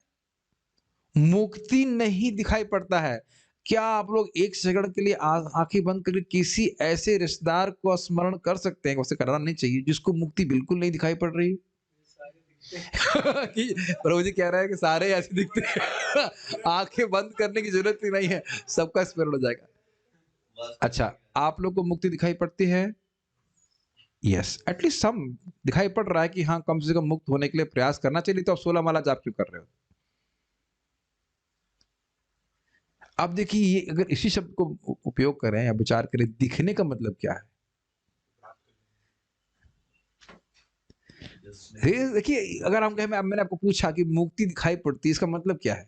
मुक्ति नहीं दिखाई पड़ता है। क्या आप लोग एक सेकंड के लिए आंखें बंद करके किसी ऐसे रिश्तेदार को स्मरण कर सकते हैं, वैसे करना नहीं चाहिए, जिसको मुक्ति बिल्कुल नहीं दिखाई पड़ रही? कि प्रभु जी कह रहे हैं कि सारे ऐसे दिखते हैं आंखें बंद करने की जरूरत ही नहीं है, सबका स्मरण हो जाएगा। अच्छा, आप लोग को मुक्ति दिखाई पड़ती है? यस, एटलीस्ट सम दिखाई पड़ रहा है कि हाँ, कम से कम मुक्त होने के लिए प्रयास करना चाहिए। तो आप 16 माला जाप क्यों कर रहे हो? अब देखिए, ये अगर इसी शब्द को उपयोग करें या विचार करें, दिखने का मतलब क्या है? देखिए, अगर हम कहें, मैंने आपको पूछा कि मुक्ति दिखाई पड़ती है, इसका मतलब क्या है?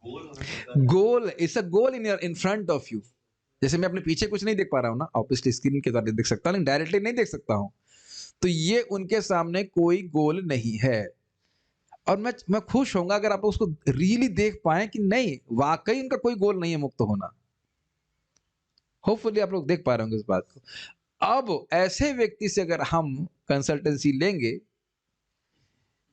Goal, it's a goal in front of you. जैसे मैं अपने पीछे कुछ नहीं देख पा रहा हूं ना, ऑब्वियसली स्क्रीन के द्वारा देख सकता हूं, लेकिन डायरेक्टली नहीं देख सकता हूं। तो ये उनके सामने कोई गोल नहीं है। और मैं खुश होऊंगा अगर आप उसको रियली देख पाए कि नहीं, वाकई उनका कोई गोल नहीं है मुक्त होना। होपफुली आप लोग देख पा रहे होंगे इस बात को। अब ऐसे व्यक्ति से अगर हम कंसल्टेंसी लेंगे,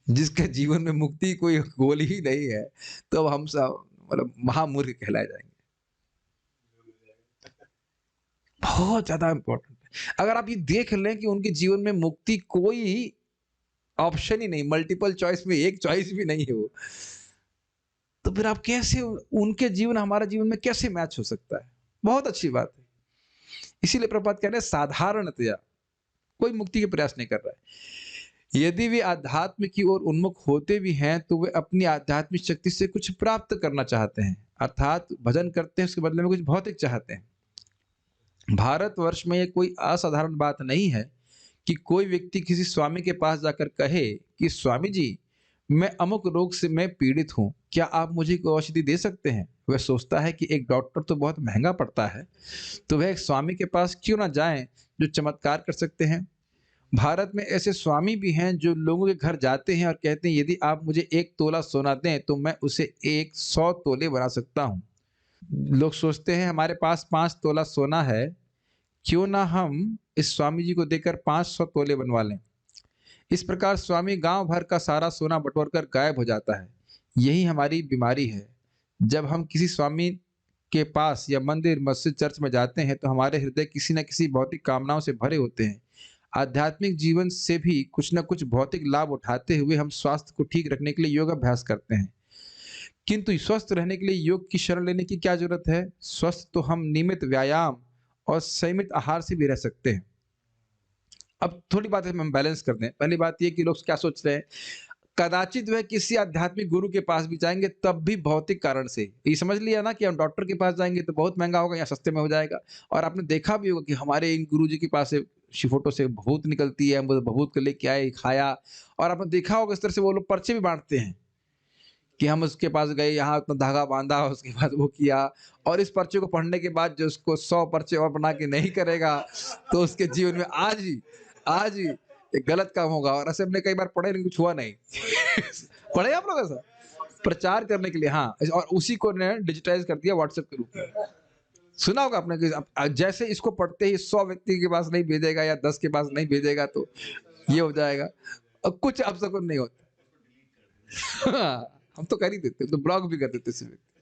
जिसके जीवन में मुक्ति कोई गोल ही नहीं है, तो हम सब मतलब महामूर्ख कहलाए जाएंगे। बहुत ज्यादा इंपॉर्टेंट है। अगर आप ये देख लें कि उनके जीवन में मुक्ति कोई ऑप्शन ही नहीं, मल्टीपल चॉइस में एक चॉइस भी नहीं है वो, तो फिर आप कैसे, उनके जीवन हमारा जीवन में कैसे मैच हो सकता है? बहुत अच्छी बात है। इसीलिए प्रभात कह रहे हैं साधारणतया कोई मुक्ति के प्रयास नहीं कर रहा है। यदि वे आध्यात्म की ओर उन्मुख होते भी हैं तो वे अपनी आध्यात्मिक शक्ति से कुछ प्राप्त करना चाहते हैं, अर्थात भजन करते हैं, उसके बदले में कुछ भौतिक चाहते हैं। भारतवर्ष में यह कोई असाधारण बात नहीं है कि कोई व्यक्ति किसी स्वामी के पास जाकर कहे कि स्वामी जी, मैं अमुक रोग से मैं पीड़ित हूं, क्या आप मुझे कोई औषधि दे सकते हैं? वह सोचता है कि एक डॉक्टर तो बहुत महंगा पड़ता है, तो वह एक स्वामी के पास क्यों ना जाएं जो चमत्कार कर सकते हैं। भारत में ऐसे स्वामी भी हैं जो लोगों के घर जाते हैं और कहते हैं यदि आप मुझे 1 तोला सोना दें तो मैं उसे 100 तोले बना सकता हूं। लोग सोचते हैं हमारे पास 5 तोला सोना है, क्यों ना हम इस स्वामी जी को देकर 500 तोले बनवा लें। इस प्रकार स्वामी गांव भर का सारा सोना बटोर कर गायब हो जाता है। यही हमारी बीमारी है। जब हम किसी स्वामी के पास या मंदिर, मस्जिद, चर्च में जाते हैं तो हमारे हृदय किसी न किसी भौतिक कामनाओं से भरे होते हैं। आध्यात्मिक जीवन से भी कुछ न कुछ भौतिक लाभ उठाते हुए हम स्वास्थ्य को ठीक रखने के लिए योग अभ्यास करते हैं। किंतु स्वस्थ रहने के लिए योग की शरण लेने की क्या जरूरत है? स्वस्थ तो हम नियमित व्यायाम और संयमित आहार से भी रह सकते हैं। अब थोड़ी बातें हम बैलेंस करते हैं। पहली बात ये कि लोग क्या सोच रहे हैं, कदाचित वह किसी आध्यात्मिक गुरु के पास भी जाएँगे तब भी भौतिक कारण से। ये समझ लिया ना कि हम डॉक्टर के पास जाएँगे तो बहुत महँगा होगा, यहाँ सस्ते में हो जाएगा। और आपने देखा भी होगा कि हमारे इन गुरुजी के पास से फोटो से भभूत निकलती है, हम वो भभूत को लेके आए, खाया। और आपने देखा होगा इस तरह से वो लोग पर्चे भी बाँटते हैं कि हम उसके पास गए, यहाँ इतना धागा बाँधा, उसके बाद वो किया। और इस पर्चे को पढ़ने के बाद जो उसको 100 पर्चे और बना के नहीं करेगा, तो उसके जीवन में आज ही एक गलत काम होगा। और ऐसे हमने कई बार पढ़े लेकिन कुछ हुआ नहीं। पढ़े आप लोग ऐसा? प्रचार करने के लिए, हाँ, और उसी को ने डिजिटाइज़ कर दिया व्हाट्सएप के रूप में। सुना होगा आपने कि जैसे इसको पढ़ते ही 100 व्यक्ति के पास नहीं भेजेगा या 10 के पास नहीं भेजेगा तो ये हो जाएगा। अब कुछ अपशकुन नहीं होता। हाँ, हम तो कर ही देते, हम तो ब्लॉक भी कर देते इसी व्यक्ति।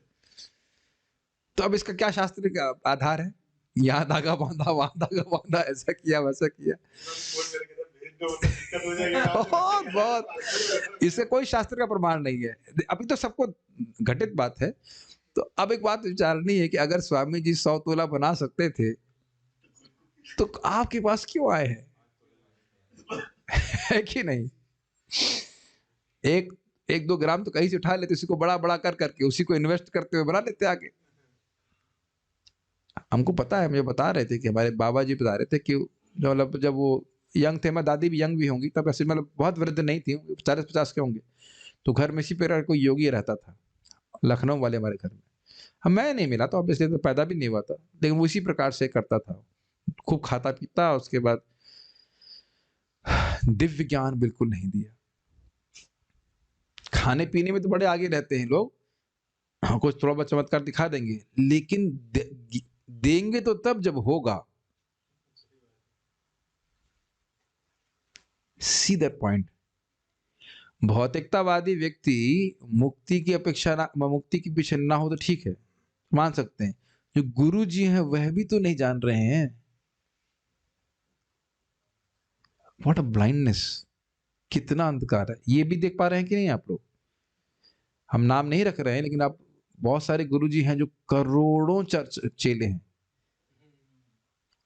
तो अब इसका क्या शास्त्रीय आधार है? यहाँ धागा बाँधा, वहाँ धागा बाँधा, ऐसा किया, वैसा किया। बहुत इससे कोई शास्त्र का प्रमाण नहीं है। अभी तो सबको घटित बात है। तो अब एक बात विचारनी है कि अगर स्वामी जी 100 तोला बना सकते थे, तो आपके पास क्यों आए हैं? है कि नहीं? एक 1-2 ग्राम तो कहीं से उठा लेते, उसी को बड़ा-बड़ा कर करके उसी को इन्वेस्ट करते हुए बना लेते आगे। हमको पता है, मुझे बता रहे थे कि हमारे बाबा जी बता रहे थे कि जो मतलब जब वो यंग थे, हमारी दादी भी यंग भी होंगी, तब ऐसे मतलब बहुत वृद्ध नहीं थी, 40-50 के होंगे। तो घर में इसी प्रकार कोई योगी रहता था, लखनऊ वाले हमारे घर में। मैं नहीं मिला तो ऑब्वियसली तो पैदा भी नहीं हुआ था, लेकिन वो इसी प्रकार से करता था। खूब खाता-पीता, उसके बाद दिव्य ज्ञान बिल्कुल नहीं दिया। खाने-पीने में तो बड़े आगे रहते हैं लोग, हाँ, कुछ थोड़ा बहुत चमत्कार दिखा देंगे, लेकिन देंगे तो तब जब होगा। See that point. भौतिकतावादी व्यक्ति मुक्ति की अपेक्षा ना, मुक्ति के पीछे ना हो तो ठीक है, मान सकते हैं। जो गुरु जी हैं वह भी तो नहीं जान रहे हैं। व्हाट अ ब्लाइंडनेस, कितना अंधकार है। ये भी देख पा रहे हैं कि नहीं आप लोग? हम नाम नहीं रख रहे हैं, लेकिन आप बहुत सारे गुरु जी हैं जो करोड़ों चेले हैं।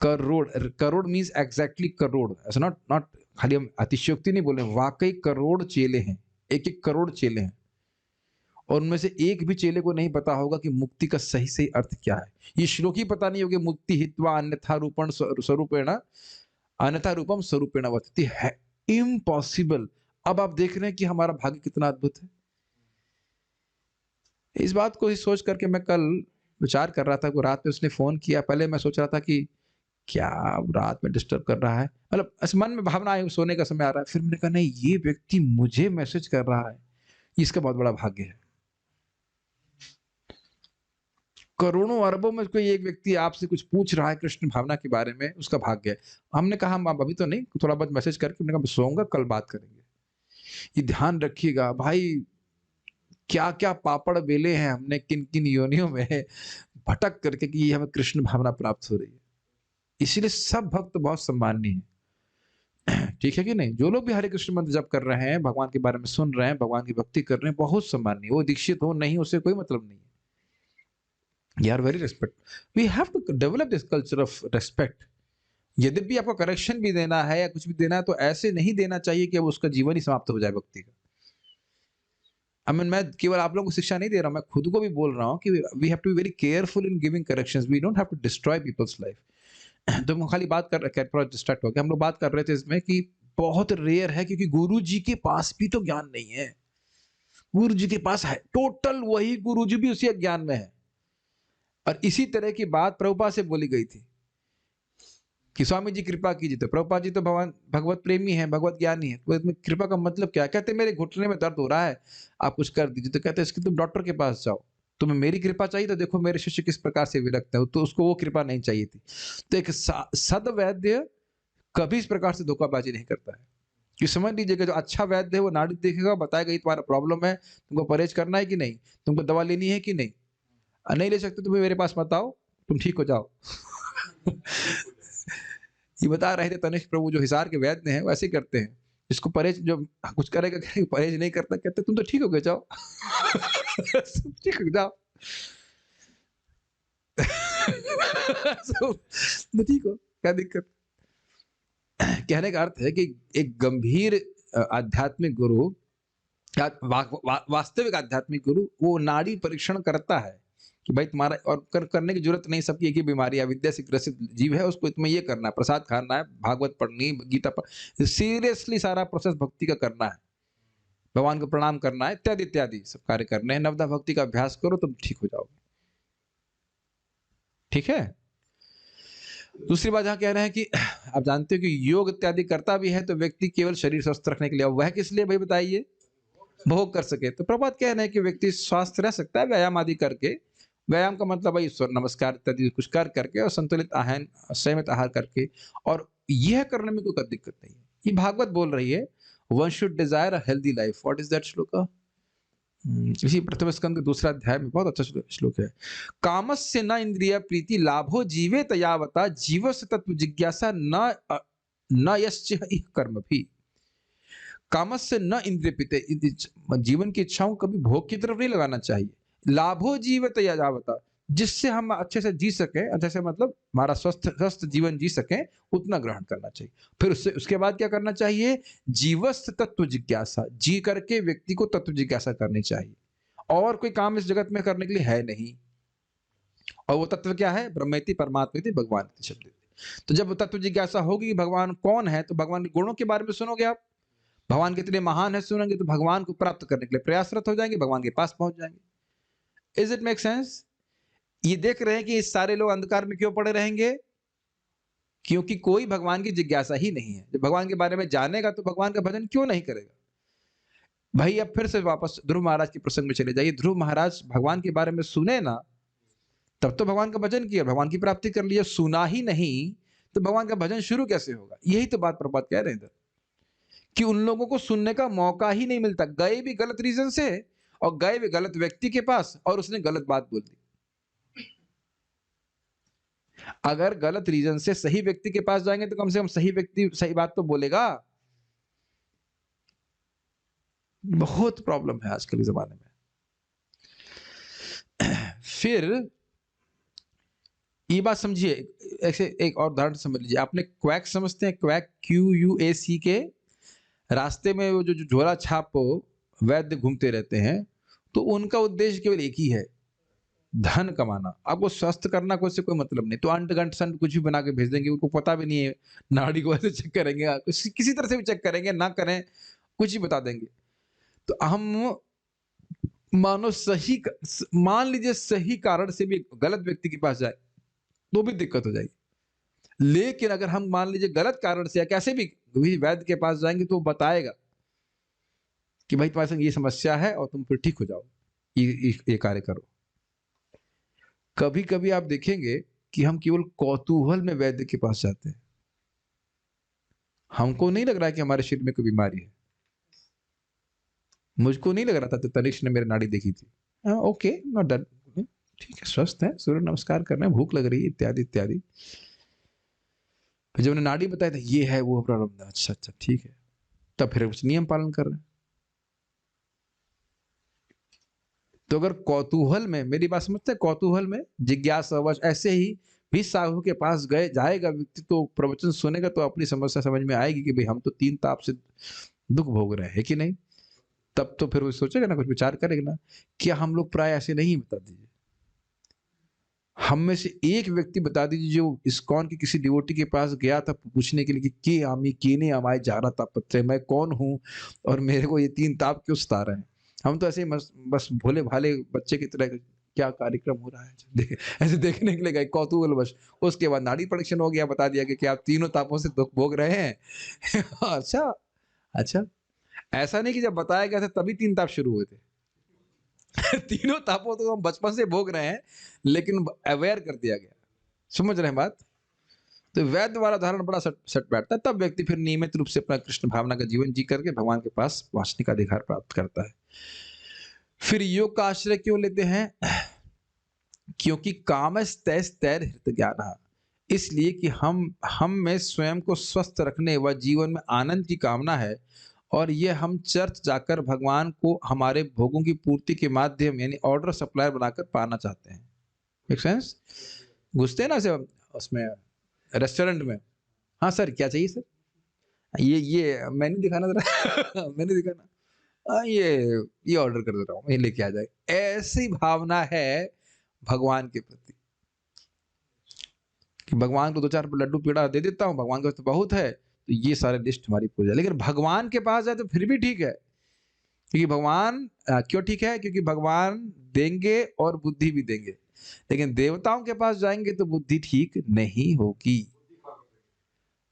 करोड़ मीन्स एग्जैक्टली करोड़, ऐसा नॉट नॉट खाली हम अतिशयोक्ति नहीं बोल रहे, वाकई करोड़ चेले हैं, 1-1 करोड़ चेले हैं। और उनमें से एक भी चेले को नहीं पता होगा कि मुक्ति का सही सही अर्थ क्या है। ये श्लोक ही पता नहीं होगा, मुक्ति हित्वा अन्यथा रूपण स्वरूपेण, अन्यथा रूपम स्वरूपेण वर्तते है, इम्पॉसिबल। अब आप देख रहे हैं कि हमारा भाग्य कितना अद्भुत है। इस बात को ही सोच करके मैं कल विचार कर रहा था, को रात में उसने फोन किया। पहले मैं सोच रहा था कि क्या रात में डिस्टर्ब कर रहा है, मतलब मन में भावना आई, सोने का समय आ रहा है। फिर मैंने कहा नहीं, ये व्यक्ति मुझे मैसेज कर रहा है, इसका बहुत बड़ा भाग्य है। करोड़ों अरबों में कोई एक व्यक्ति आपसे कुछ पूछ रहा है कृष्ण भावना के बारे में, उसका भाग्य है। हमने कहा हम अभी तो नहीं, थोड़ा बहुत मैसेज करके, मैंने कहा सोऊंगा, कल बात करेंगे। ये ध्यान रखिएगा भाई, क्या क्या पापड़ बेले हैं हमने किन किन योनियों में भटक करके कि हमें कृष्ण भावना प्राप्त हो रही है। इसीलिए सब भक्त बहुत सम्माननीय है। ठीक है कि नहीं? जो लोग भी हरे कृष्ण मंत्र जप कर रहे हैं, भगवान के बारे में सुन रहे हैं, भगवान की भक्ति कर रहे हैं, बहुत सम्माननीय। वो दीक्षित हो नहीं, उससे कोई मतलब नहीं है। You are very respect. We have to develop this culture of respect. यद्यपि आपको करेक्शन भी देना है या कुछ भी देना है, तो ऐसे नहीं देना चाहिए कि अब उसका जीवन ही समाप्त हो जाए व्यक्ति का। मैं केवल आप लोगों को शिक्षा नहीं दे रहा हूं, मैं खुद को भी बोल रहा हूं कि we have to be very careful in giving corrections. We don't have to destroy people's life. तो हम खाली बात कर रहे, थोड़ा डिस्ट्रैक्ट हो गया। हम लोग बात कर रहे थे इसमें कि बहुत रेयर है, क्योंकि गुरु जी के पास भी तो ज्ञान नहीं है। गुरु जी के पास है टोटल वही, गुरु जी भी उसी अज्ञान में है। और इसी तरह की बात प्रभुपाद से बोली गई थी कि स्वामी जी कृपा कीजिए। तो प्रभुपाद जी तो भगवान भगवत प्रेमी है, भगवत ज्ञानी है, तो इसमें कृपा का मतलब क्या? कहते मेरे घुटने में दर्द हो रहा है, आप कुछ कर दीजिए। तो कहते इसके तुम डॉक्टर के पास जाओ। तुम्हें मेरी कृपा चाहिए तो देखो मेरे शिष्य किस प्रकार से विरक्त है, तो उसको वो कृपा नहीं चाहिए थी। तो एक सदवैद्य कभी इस प्रकार से धोखाबाजी नहीं करता है। कि समझ लीजिएगा जो अच्छा वैद्य है वो नाड़ी देखेगा, बताएगा ये तुम्हारा प्रॉब्लम है, तुमको परहेज करना है कि नहीं, तुमको दवा लेनी है कि नहीं, नहीं ले सकते तो मेरे पास मत आओ, तुम ठीक हो जाओ। ये बता रहे थे तनिष्क प्रभु जो हिसार के वैद्य हैं वैसे ही करते हैं। इसको परहेज जो कुछ करेगा कहेगा, परहेज नहीं करता, कहते तुम तो ठीक हो गए जाओ। ठीक हो जाओ। तो ठीक हो, क्या दिक्कत। कहने का अर्थ है कि एक गंभीर आध्यात्मिक गुरु वास्तविक आध्यात्मिक गुरु वो नाड़ी परीक्षण करता है कि भाई तुम्हारा, और करने की जरूरत नहीं, सबकी एक ही बीमारी है, विद्या से ग्रसित जीव है, उसको तुम्हें ये करना है, प्रसाद खाना है, भागवत पढ़नी, गीता पढ़, सीरियसली सारा प्रोसेस भक्ति का करना है, भगवान को प्रणाम करना है, इत्यादि इत्यादि सब कार्य करने हैं। नवदा भक्ति का अभ्यास करो तुम ठीक हो जाओगे। ठीक है। दूसरी बात जहां कह रहे हैं कि आप जानते हो कि योग इत्यादि करता भी है तो व्यक्ति केवल शरीर स्वस्थ रखने के लिए, वह किस लिए भाई बताइए, भोग कर सके। तो प्रभात कह रहे हैं कि व्यक्ति स्वस्थ रह सकता है व्यायाम आदि करके। व्यायाम का मतलब भाई नमस्कार इत्यादि कुछ कर करके और संतुलित आहार, संयमित आहार करके, और यह करने में कोई दिक्कत नहीं है। ये भागवत बोल रही है, one should desire a healthy life. What is that श्लोक? इसी प्रथम स्कंद के दूसरा अध्याय में बहुत अच्छा श्लोक है। कामस्य न इंद्रिय प्रीति लाभो जीवे तयावता जीवस्य तत्व जिज्ञासा न यश्च कर्म भी। कामस्य न इंद्रिय प्रीति, जीवन की इच्छाओं कभी भोग की तरफ नहीं लगाना चाहिए। लाभो जीवे तयावता, जिससे हम अच्छे से जी सके, अच्छे से मतलब हमारा स्वस्थ जीवन जी सके, उतना ग्रहण करना चाहिए। फिर उसके बाद क्या करना चाहिए? जीवस्थ तत्व जिज्ञासा, जी करके व्यक्ति को तत्व जिज्ञासा करनी चाहिए। और कोई काम इस जगत में करने के लिए है नहीं। और वो तत्व क्या है? ब्रह्मेति परमात्मेति भगवान शब्द। तो जब तत्व जिज्ञासा होगी भगवान कौन है, तो भगवान के गुणों के बारे में सुनोगे आप, भगवान कितने महान है सुनेंगे, तो भगवान को प्राप्त करने के लिए प्रयासरत हो जाएंगे, भगवान के पास पहुंच जाएंगे। Is it make sense? ये देख रहे हैं कि इस सारे लोग अंधकार में क्यों पड़े रहेंगे? क्योंकि कोई भगवान की जिज्ञासा ही नहीं है। जब भगवान के बारे में जानेगा तो भगवान का भजन क्यों नहीं करेगा? भाई अब फिर से वापस ध्रुव महाराज के प्रसंग में चले जाइए। ध्रुव महाराज भगवान के बारे में सुने ना, तब तो भगवान का भजन किया, भगवान की प्राप्ति कर लिया। सुना ही नहीं तो भगवान का भजन शुरू कैसे होगा? यही तो बात प्रभात कह रहे हैं इधर, कि उन लोगों को सुनने का मौका ही नहीं मिलता। गए भी गलत रीजन से, और गए भी गलत व्यक्ति के पास, और उसने गलत बात बोल दी। अगर गलत रीजन से सही व्यक्ति के पास जाएंगे तो कम से कम सही व्यक्ति सही बात तो बोलेगा। बहुत प्रॉब्लम है आजकल के जमाने में। फिर ये बात समझिए, ऐसे एक और उदाहरण समझ लीजिए। आपने क्वैक समझते हैं? क्वैक, QUAC के रास्ते में वो जो झोला छाप वैद्य घूमते रहते हैं, तो उनका उद्देश्य केवल एक ही है, धन कमाना। आपको स्वस्थ करना कोई से कोई मतलब नहीं। तो अंट गंट संट कुछ भी बना के भेज देंगे, उनको पता भी नहीं है, नाड़ी को ऐसे चेक करेंगे, किसी तरह से भी चेक करेंगे, ना करें कुछ ही बता देंगे। तो हम मानो सही, मान लीजिए सही कारण से भी गलत व्यक्ति के पास जाए तो भी दिक्कत हो जाएगी। लेकिन अगर हम मान लीजिए गलत कारण से या कैसे भी वैद्य के पास जाएंगे तो वो बताएगा कि भाई तुम्हारे संग ये समस्या है और तुम फिर ठीक हो जाओ, ये कार्य करो। कभी कभी आप देखेंगे कि हम केवल कौतूहल में वैद्य के पास जाते हैं। हमको नहीं लग रहा है कि हमारे शरीर में कोई बीमारी है। मुझको नहीं लग रहा था तो तनिष्क ने मेरी नाड़ी देखी थी, ओके नॉट डन, ठीक है, स्वस्थ है, सूर्य नमस्कार कर रहे हैं, भूख लग रही है, इत्यादि इत्यादि। फिर जब उन्हें नाड़ी बताया था ये है वो प्रॉब्लम, अच्छा अच्छा ठीक है, तब फिर कुछ नियम पालन कर रहे हैं। तो अगर कौतूहल में, मेरी बात समझते हैं, कौतूहल में जिज्ञासावश ऐसे ही भी साहू के पास गए जाएगा व्यक्ति, तो प्रवचन सुनेगा तो अपनी समस्या समझ में आएगी कि भाई हम तो 3 ताप से दुख भोग रहे हैं कि नहीं। तब तो फिर वो सोचेगा ना, कुछ विचार करेगा ना। क्या हम लोग प्राय ऐसे नहीं? बता दीजिए, हम में से एक व्यक्ति बता दीजिए जो इस्कॉन के किसी डिवोटी के पास गया था पूछने के लिए कि के आमी केने आमाय जा रहा था पत्रे, मैं कौन हूं और मेरे को ये 3 ताप क्यों सता रहे हैं। हम तो ऐसे ही बस भोले भाले बच्चे की तरह क्या कार्यक्रम हो रहा है ऐसे देखने के लिए गए कौतूहल बस। उसके बाद नाड़ी परीक्षण हो गया, बता दिया कि आप 3 तापों से दुख भोग रहे हैं। अच्छा अच्छा, ऐसा नहीं कि जब बताया गया था तभी 3 ताप शुरू हुए थे। तीनों तापों तो हम बचपन से भोग रहे हैं, लेकिन अवेयर कर दिया गया। समझ रहे हैं बात? तो वैध वाला उदाहरण बड़ा सट सट बैठता है, तब व्यक्ति फिर नियमित रूप से अपना कृष्ण भावना का जीवन जी करके भगवान के पास पहुंचने का अधिकार प्राप्त करता है। फिर योग का आश्रय क्यों लेते हैं? क्योंकि कामस्तैस्तैर हृत ज्ञानः, इसलिए कि हम में स्वयं को स्वस्थ रखने व जीवन में आनंद की कामना है, और ये हम चर्च जाकर भगवान को हमारे भोगों की पूर्ति के माध्यम यानी ऑर्डर सप्लायर बनाकर पाना चाहते हैं। Make sense? घुसते हैं ना ऐसे उसमें रेस्टोरेंट में, हाँ सर क्या चाहिए सर? ये मेन्यू दिखाना ज़रा मेन्यू दिखाना। ये ऑर्डर कर दे रहा हूँ, ये लेके आ जाए। ऐसी भावना है भगवान के प्रति कि भगवान को 2-4 लड्डू पेड़ा दे देता हूँ, भगवान के पास तो बहुत है, तो ये सारे लिस्ट हमारी पूजा। लेकिन भगवान के पास जाए तो फिर भी ठीक है, क्योंकि भगवान क्यों ठीक है? क्योंकि भगवान देंगे और बुद्धि भी देंगे। लेकिन देवताओं के पास जाएँगे तो बुद्धि ठीक नहीं होगी।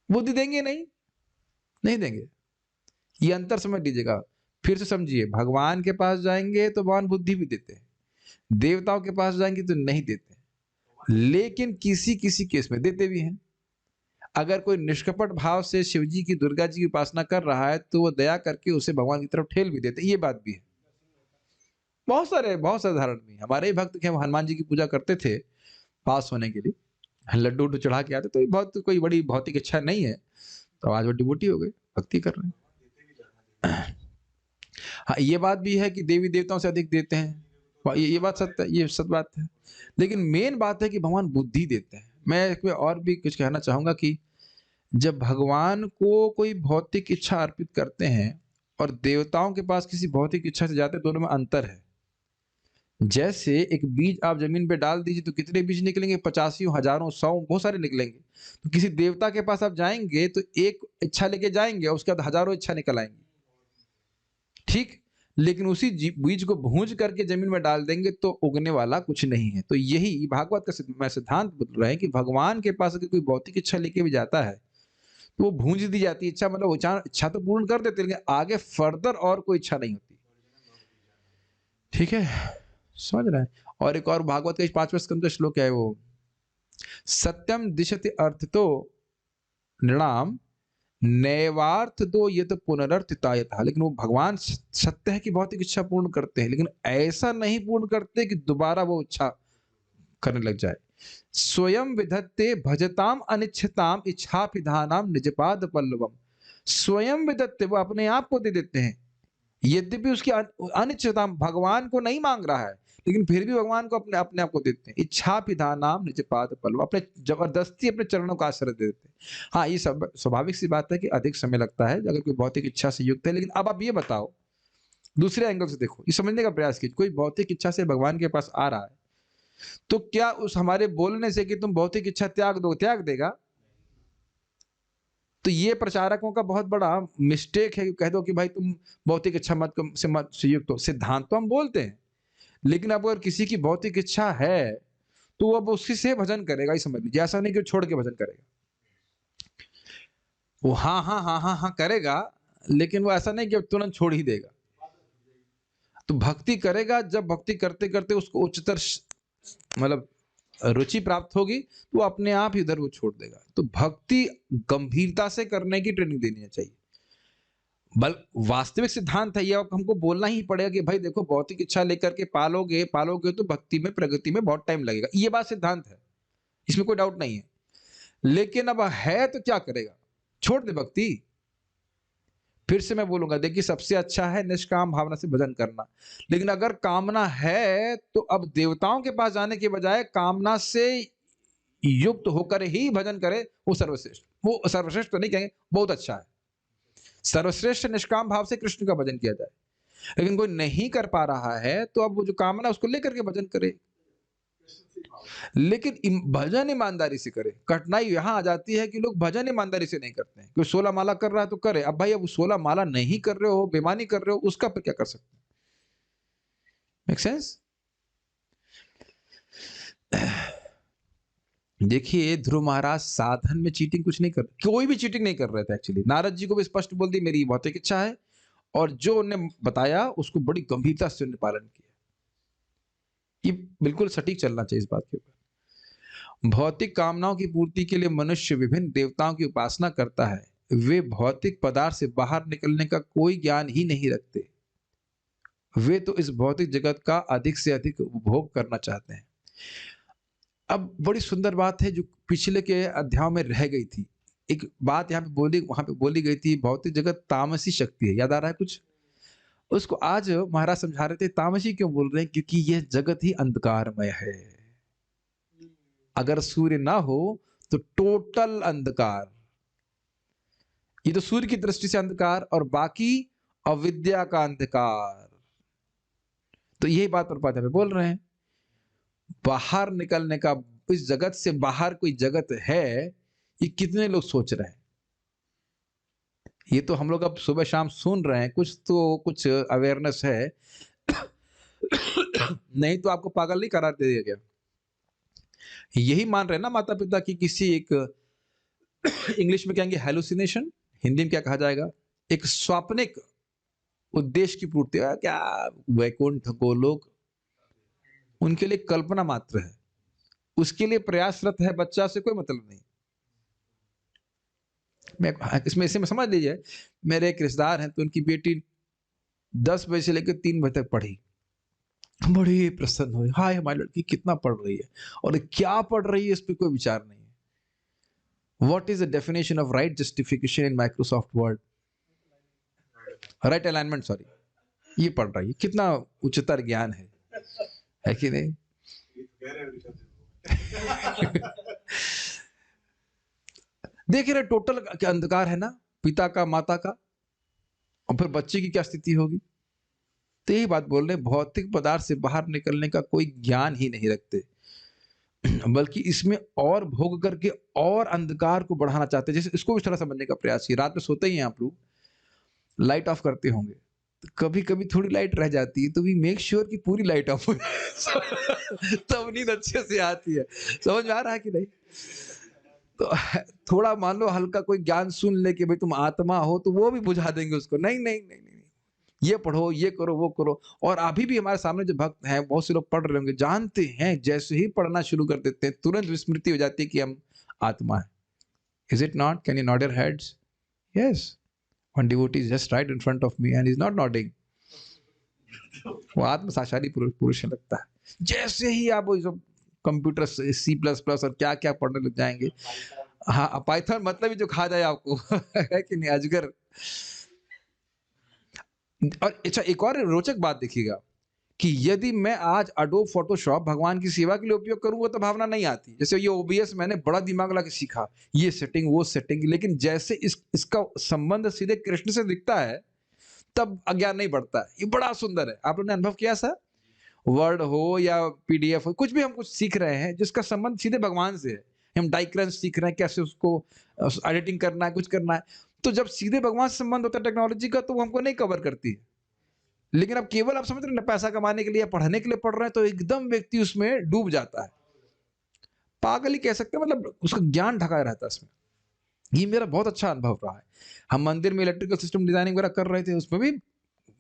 बुद्धि देंगे नहीं, नहीं देंगे। ये अंतर समझ लीजिएगा। फिर से समझिए, भगवान के पास जाएँगे तो भगवान बुद्धि भी देते हैं। देवताओं के पास जाएँगे तो नहीं देते। लेकिन किसी-किसी केस में देते भी हैं। अगर कोई निष्कपट भाव से शिव जी की, दुर्गा जी की उपासना कर रहा है, तो वो दया करके उसे भगवान की तरफ ठेल भी देते हैं, ये बात भी है। बहुत सारे उदाहरण भी हैं। हमारे ही भक्त के हनुमान जी की पूजा करते थे, पास होने के लिए। लड्डू-वड्डू चढ़ा के आते, तो बहुत कोई बड़ी भौतिक इच्छा नहीं है, तो आज वो डिवोटी हो गए, भक्ति कर रहे हैं। हाँ, ये बात भी है कि देवी-देवताओं से अधिक देते हैं। ये बात सत्य है, ये सत्य बात है। लेकिन मेन बात है कि भगवान बुद्धि देते हैं। मैं इसमें और भी कुछ कहना चाहूँगा कि जब भगवान को कोई भौतिक इच्छा अर्पित करते हैं और देवताओं के पास किसी भौतिक इच्छा से जाते हैं, दोनों में अंतर है। जैसे एक बीज आप ज़मीन पे डाल दीजिए तो कितने बीज निकलेंगे? पचासियों, हज़ारों, सौ बहुत सारे निकलेंगे। तो किसी देवता के पास आप जाएँगे तो एक इच्छा लेके जाएँगे और उसके बाद हज़ारों इच्छा निकल आएँगी। ठीक? लेकिन उसी बीज को भूंज करके जमीन में डाल देंगे तो उगने वाला कुछ नहीं है। तो यही भागवत का सिद्धांत बतल रहा है कि भगवान के पास अगर कोई भौतिक इच्छा लेके भी जाता है, तो वो भूंज दी जाती है इच्छा, मतलब इच्छा तो पूर्ण कर देते हैं, लेकिन आगे फर्दर और कोई इच्छा नहीं होती। ठीक है? समझ रहे हैं? और एक और भागवत का 5वें स्कंद का श्लोक है वो, सत्यम दिशति अर्थतो नृणाम नैवार्थ दो ये तो पुनरर्थिता यथा। लेकिन वो भगवान सत्य है कि भौतिक इच्छा पूर्ण करते हैं, लेकिन ऐसा नहीं पूर्ण करते कि दोबारा वो इच्छा करने लग जाए। स्वयं विधत्ते भजताम अनिच्छताम इच्छापिधानाम निजपाद पल्लवम। स्वयं विधत्ते, वो अपने आप को दे देते हैं, यद्यपि उसकी अनिच्छताम, भगवान को नहीं मांग रहा है, लेकिन फिर भी भगवान को अपने अपने आप को देते हैं। इच्छापिधानाम निजपाद पल्लव, अपने जबरदस्ती अपने चरणों का आश्रय दे देते हैं। हाँ, ये सब स्वाभाविक सी बात है कि अधिक समय लगता है अगर कोई भौतिक इच्छा से युक्त है। लेकिन अब आप ये बताओ, दूसरे एंगल से देखो, ये समझने का प्रयास कीजिए। कोई भौतिक इच्छा से भगवान के पास आ रहा है, तो क्या उस हमारे बोलने से कि तुम भौतिक इच्छा त्याग दो, त्याग देगा? तो ये प्रचारकों का बहुत बड़ा मिस्टेक है कि कह दो कि भाई तुम भौतिक इच्छा मत से युक्त हो। सिद्धांत तो हम बोलते हैं, लेकिन अब अगर किसी की भौतिक इच्छा है, तो वो अब उसी से भजन करेगा, ये समझ लीजिए। ऐसा नहीं कि वो छोड़ के भजन करेगा। वो हाँ, हाँ, हाँ, हाँ, हाँ करेगा, लेकिन वो ऐसा नहीं कि अब तुरंत छोड़ ही देगा। तो भक्ति करेगा, जब भक्ति करते-करते उसको उच्चतर मतलब रुचि प्राप्त होगी, तो वो अपने आप ही उधर वो छोड़ देगा। तो भक्ति गंभीरता से करने की ट्रेनिंग देनी चाहिए। वास्तविक सिद्धांत है ये, अब हमको बोलना ही पड़ेगा कि भाई देखो, भौतिक इच्छा लेकर के पालोगे तो भक्ति में, प्रगति में बहुत टाइम लगेगा। ये बात सिद्धांत है, इसमें कोई डाउट नहीं है। लेकिन अब है तो क्या करेगा? छोड़ दे भक्ति। फिर से मैं बोलूंगा, देखिए सबसे अच्छा है निष्काम भावना से भजन करना। लेकिन अगर कामना है तो अब देवताओं के पास जाने के बजाय कामना से युक्त होकर ही भजन करे, वो सर्वश्रेष्ठ। वो सर्वश्रेष्ठ तो नहीं कहेंगे, बहुत अच्छा है। सर्वश्रेष्ठ निष्काम भाव से कृष्ण का भजन किया जाए। लेकिन कोई नहीं कर पा रहा है, तो अब वो जो कामना है उसको लेकर के भजन करे, लेकिन भजन ईमानदारी से करे। कठिनाई यहां आ जाती है कि लोग भजन ईमानदारी से नहीं करते हैं। कोई 16 माला कर रहा है तो करे। अब भाई, अब 16 माला नहीं कर रहे हो, बेईमानी कर रहे हो, उसका पर क्या कर सकते हैं? Make sense? देखिए, ध्रुव महाराज साधन में चीटिंग कुछ नहीं कर, कोई भी चीटिंग नहीं कर रहे थे एक्चुअली। नारद जी को भी स्पष्ट बोल दी मेरी भौतिक इच्छा है, और जो उन्हें बताया उसको बड़ी गंभीरता से उन्हें पालन किया। ये बिल्कुल सटीक चलना चाहिए इस बात के ऊपर। भौतिक कामनाओं की पूर्ति के लिए मनुष्य विभिन्न देवताओं की उपासना करता है। वे भौतिक पदार्थ से बाहर निकलने का कोई ज्ञान ही नहीं रखते। वे तो इस भौतिक जगत का अधिक से अधिक उपभोग करना चाहते हैं। अब बड़ी सुंदर बात है जो पिछले के अध्यायों में रह गई थी। एक बात यहाँ पे वहाँ पे बोली गई थी, भौतिक जगत तामसी शक्ति है। याद आ रहा है कुछ? उसको आज महाराज समझा रहे थे, तामसी क्यों बोल रहे हैं? क्योंकि यह जगत ही अंधकारमय है। अगर सूर्य ना हो तो टोटल अंधकार। ये तो सूर्य की दृष्टि से अंधकार और बाकी अविद्या का अंधकार। तो यही बात प्रभुपाद में बोल रहे हैं, बाहर निकलने का, इस जगत से बाहर कोई जगत है, ये कितने लोग सोच रहे हैं? ये तो हम लोग अब सुबह शाम सुन रहे हैं, कुछ अवेयरनेस है। नहीं तो आपको पागल नहीं करार दे दिया गया। यही मान रहे हैं ना माता पिता की किसी एक इंग्लिश में कहेंगे हेलुसिनेशन, हिंदी में क्या कहा जाएगा, एक स्वाप्निक उद्देश्य की पूर्ति है क्या? वैकुंठ गोलोक उनके लिए कल्पना मात्र है, उसके लिए प्रयासरत है बच्चा, से कोई मतलब नहीं। इसमें इसे में समझ लीजिए, मेरे एक रिश्तेदार हैं तो उनकी बेटी 10 बजे से लेकर 3 बजे तक पढ़ी, बड़ी प्रसन्न हुई, हाय हमारी लड़की कितना पढ़ रही है, और क्या पढ़ रही है इस पर कोई विचार नहीं है। What is the definition of right justification in Microsoft word? Right alignment, sorry, ये पढ़ रही है, कितना उच्चतर ज्ञान है कि नहीं? देख रहे टोटल क्या अंधकार है ना, पिता का माता का, और फिर बच्चे की क्या स्थिति होगी? तो यही बात बोल रहे, भौतिक पदार्थ से बाहर निकलने का कोई ज्ञान ही नहीं रखते, बल्कि इसमें और भोग करके और अंधकार को बढ़ाना चाहते हैं। जैसे इसको भी थोड़ा समझने का प्रयास किया, रात में सोते ही हैं आप लोग, लाइट ऑफ करते होंगे, तो कभी कभी थोड़ी लाइट रह जाती है, तो वी मेक श्योर कि पूरी लाइट ऑफ हो तब नींद अच्छे से आती है। समझ में आ रहा है कि नहीं? तो थोड़ा मान लो हल्का कोई ज्ञान सुन ले कि भाई तुम आत्मा हो, तो वो भी बुझा देंगे उसको, नहीं नहीं नहीं नहीं, ये पढ़ो, ये करो, वो करो। और अभी भी हमारे सामने जो भक्त हैं, बहुत से लोग पढ़ रहे होंगे, जानते हैं, जैसे ही पढ़ना शुरू कर देते हैं तुरंत विस्मृति हो जाती है कि हम आत्मा है। Is it not? Can you nod your heads? Yes, one devotee is just right in front of me and is not nodding. वो आत्म साक्षात्कारी पुरुष लगता है। जैसे ही आप वो सब कंप्यूटर C++ और क्या क्या पढ़ने लग जाएंगे, हाँ पाइथन मतलब ही जो खा जाए आपको है कि नहीं, अजगर। और अच्छा, एक और रोचक बात देखिएगा कि यदि मैं आज अडोब फोटोशॉप भगवान की सेवा के लिए उपयोग करूंगा तो भावना नहीं आती। जैसे ये OBS मैंने बड़ा दिमाग लगा के सीखा, ये सेटिंग वो सेटिंग, लेकिन जैसे इसका संबंध सीधे कृष्ण से दिखता है तब अज्ञान नहीं बढ़ता है। ये बड़ा सुंदर है, आप लोगों ने अनुभव किया सर? वर्ड हो या PDF हो, कुछ भी हम कुछ सीख रहे हैं जिसका संबंध सीधे भगवान से है। हम डाइक्रंस सीख रहे हैं, कैसे उसको एडिटिंग करना है, कुछ करना है, तो जब सीधे भगवान से संबंध होता है टेक्नोलॉजी का, तो वो हमको नहीं कवर करती है। लेकिन अब केवल आप समझ रहे हैं ना, पैसा कमाने के लिए, पढ़ने के लिए पढ़ रहे हैं, तो एकदम व्यक्ति उसमें डूब जाता है। पागल ही कह सकते हैं, मतलब उसका ज्ञान ढका रहता है इसमें। ये मेरा बहुत अच्छा अनुभव रहा है। हम मंदिर में इलेक्ट्रिकल सिस्टम डिजाइनिंग वगैरह कर रहे थे, उसमें भी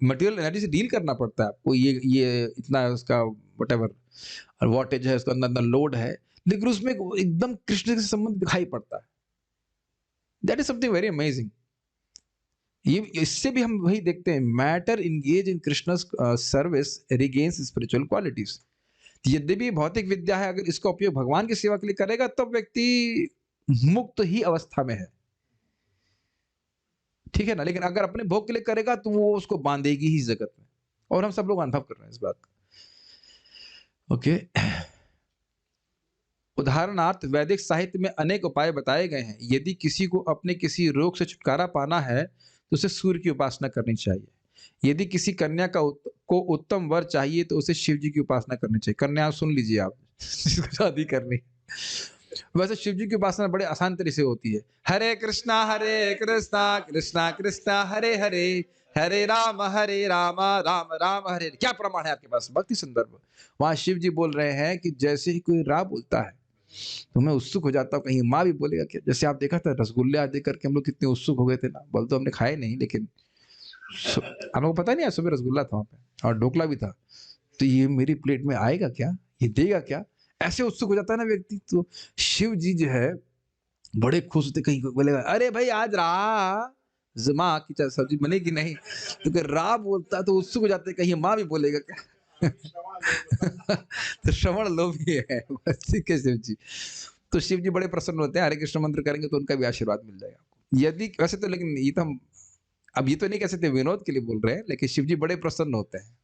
मटेरियल एनर्जी से डील करना पड़ता है आपको। ये इतना उसका व्हाटएवर वॉटेज है, उसका अंदर लोड है, लेकिन उसमें एकदम कृष्ण से संबंध दिखाई पड़ता है। That is something very amazing. ये इससे भी हम वही देखते हैं, matter engage in Krishna's service regains spiritual qualities. यद्यपि भौतिक विद्या है, अगर इसका उपयोग भगवान की सेवा के लिए करेगा तब व्यक्ति मुक्त ही अवस्था में है, ठीक है ना। लेकिन अगर अपने भोग के लिए करेगा तो वो उसको बांधेगी ही जगत में, और हम सब लोग अनुभव कर रहे हैं इस बात का। ओके, उदाहरणार्थ वैदिक साहित्य में अनेक उपाय बताए गए हैं। यदि किसी को अपने किसी रोग से छुटकारा पाना है तो उसे सूर्य की उपासना करनी चाहिए। यदि किसी कन्या को उत्तम वर चाहिए तो उसे शिव जी की उपासना करनी चाहिए। कन्या सुन लीजिए आप, जिसको शादी करनी। वैसे शिव जी की उपासना बड़े आसान तरीके से होती है। हरे कृष्णा कृष्णा कृष्णा हरे हरे, हरे राम राम राम हरे। क्या प्रमाण है आपके पास? भक्ति संदर्भ। वहां शिव जी बोल रहे हैं कि जैसे ही कोई रा बोलता है तो मैं उत्सुक हो जाता हूँ, कहीं माँ भी बोलेगा क्या। जैसे आप देखा था रसगुल्ले आदि करके हम लोग कितने उत्सुक हो गए थे ना, बोल तो हमने खाए नहीं, लेकिन हम लोग पता नहीं है, सुबह रसगुल्ला था वहाँ पे और ढोकला भी था। तो ये मेरी प्लेट में आएगा क्या, ये देगा क्या, ऐसे उत्सुक हो जाता है ना व्यक्ति। तो शिव जी जो है बड़े खुश होते, कहीं कोई बोलेगा अरे भाई आज माँ की सब्जी बनेगी नहीं, तो अगर बोलता तो उत्सुक हो जाते कहीं माँ भी बोलेगा क्या। तो श्रवण लोभी है बस, ठीक है शिव जी। तो शिव जी बड़े प्रसन्न होते हैं, हरे कृष्ण मंत्र करेंगे तो उनका भी आशीर्वाद मिल जाएगा आपको। यदि वैसे तो, लेकिन ये तो हम अब ये तो नहीं कह सकते विनोद के लिए बोल रहे हैं, लेकिन शिव जी बड़े प्रसन्न होते हैं।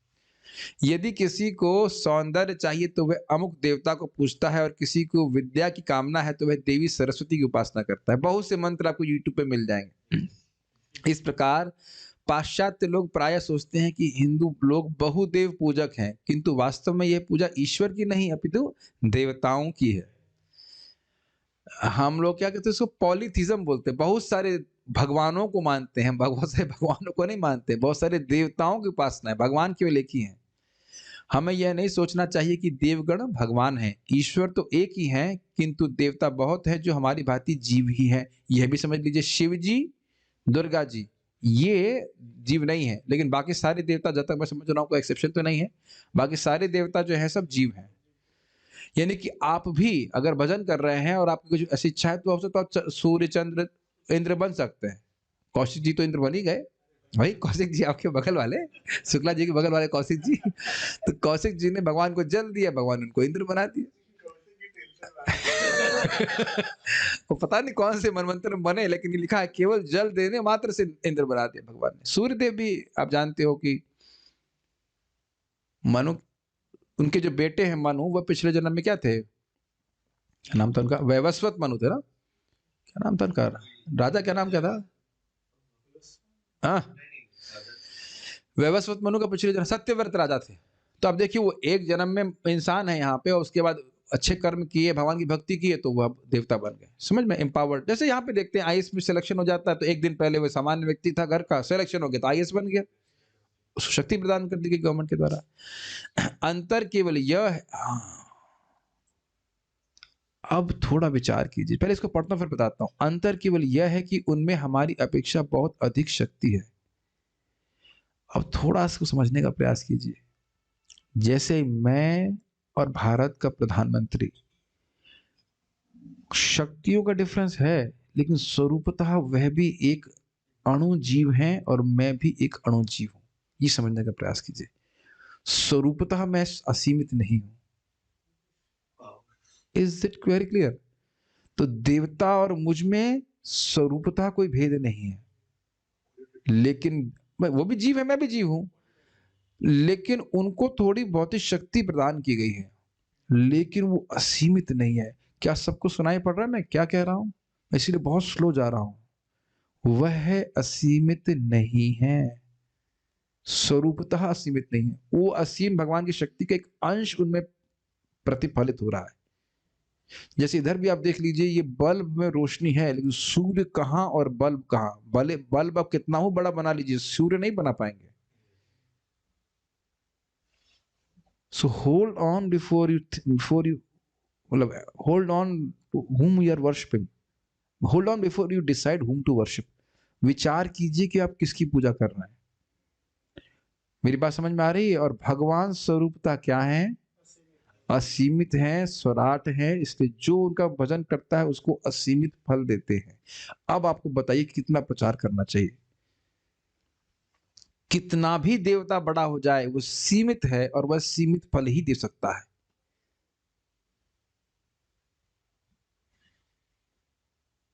यदि किसी को सौंदर्य चाहिए तो वह अमुक देवता को पूजता है, और किसी को विद्या की कामना है तो वह देवी सरस्वती की उपासना करता है। बहुत से मंत्र आपको यूट्यूब पे मिल जाएंगे। इस प्रकार पाश्चात्य लोग प्राय सोचते हैं कि हिंदू लोग बहुदेव पूजक हैं, किंतु वास्तव में यह पूजा ईश्वर की नहीं अपितु देवताओं की है। हम लोग क्या कहते हैं इसको, पॉलीथिज्म बोलते हैं। बहुत सारे भगवानों को मानते हैं, बहुत सारे भगवानों को नहीं मानते, बहुत सारे देवताओं की उपासना है, भगवान केवल एक ही है। हमें यह नहीं सोचना चाहिए कि देवगण भगवान हैं। ईश्वर तो एक ही है, किंतु देवता बहुत है जो हमारी भांति जीव ही है। यह भी समझ लीजिए, शिव जी, दुर्गा जी, ये जीव नहीं है, लेकिन बाकी सारे देवता, जब तक मैं समझ रहा हूँ कोई एक्सेप्शन तो नहीं है, बाकी सारे देवता जो है सब जीव हैं। यानी कि आप भी अगर भजन कर रहे हैं और आपकी कुछ ऐसी इच्छा है तो आपसे तो आप सूर्य चंद्र इंद्र बन सकते हैं। कौशिक जी तो इंद्र बन ही गए भाई। कौशिक जी आपके बगल वाले, शुक्ला जी के बगल वाले कौशिक जी। तो कौशिक जी ने भगवान को जल दिया, भगवान उनको इंद्र बना दिया। वो पता नहीं कौन से मनवंतर में बने, लेकिन ये लिखा है केवल जल देने मात्र से इंद्र बना दिया भगवान ने। सूर्यदेव भी आप जानते हो कि मनु, उनके जो बेटे हैं मनु, वह पिछले जन्म में क्या थे, क्या नाम था उनका, वैवस्वत मनु थे ना, क्या नाम था उनका, राजा क्या नाम क्या था, हाँ वैवस्वत मनु का पिछले जन्म सत्यव्रत राजा थे। तो अब देखिए वो एक जन्म में इंसान है यहाँ पे, और उसके बाद अच्छे कर्म किए, भगवान की भक्ति की है, तो वह देवता बन गए। समझ में, एम्पावर्ड। जैसे यहाँ पे देखते हैं आईएएस में सिलेक्शन हो जाता है, तो एक दिन पहले वो सामान्य व्यक्ति था घर का, सिलेक्शन हो गया तो आईएएस बन गया, उसको शक्ति प्रदान कर दी गई गवर्नमेंट के द्वारा। अंतर केवल यह है, अब थोड़ा विचार कीजिए, पहले इसको पढ़ता हूं फिर बताता हूं। अंतर केवल यह है कि उनमें हमारी अपेक्षा बहुत अधिक शक्ति है। अब थोड़ा इसको समझने का प्रयास कीजिए। जैसे मैं और भारत का प्रधानमंत्री, शक्तियों का डिफरेंस है, लेकिन स्वरूपतः वह भी एक अणु जीव है और मैं भी एक अणु जीव हूं। ये समझने का प्रयास कीजिए। स्वरूपतः मैं असीमित नहीं हूं। Is it very clear? तो देवता और मुझ में स्वरूपतः कोई भेद नहीं है, लेकिन वो भी जीव है, मैं भी जीव हूं, लेकिन उनको थोड़ी भौतिक शक्ति प्रदान की गई है, लेकिन वो असीमित नहीं है। क्या सबको सुनाई पड़ रहा है मैं क्या कह रहा हूं? मैं इसीलिए बहुत स्लो जा रहा हूं। वह असीमित नहीं है, स्वरूपतः असीमित नहीं है। वो असीम भगवान की शक्ति का एक अंश उनमें प्रतिफलित हो रहा है। जैसे इधर भी आप देख लीजिए, ये बल्ब में रोशनी है, लेकिन सूर्य कहां और बल्ब कहां। बल्ब आप कितना हो बड़ा बना लीजिए, सूर्य नहीं बना पाएंगे। So hold on before you मतलब hold on to whom you are worshiping, hold on before you decide whom to worship। विचार कीजिए कि आप किसकी पूजा कर रहे हैं। मेरी बात समझ में आ रही है? और भगवान स्वरूपता क्या है? असीमित हैं, स्वराट हैं, इसलिए जो उनका भजन करता है उसको असीमित फल देते हैं। अब आपको बताइए कितना प्रचार करना चाहिए। कितना भी देवता बड़ा हो जाए, वो सीमित है और वह सीमित फल ही दे सकता है।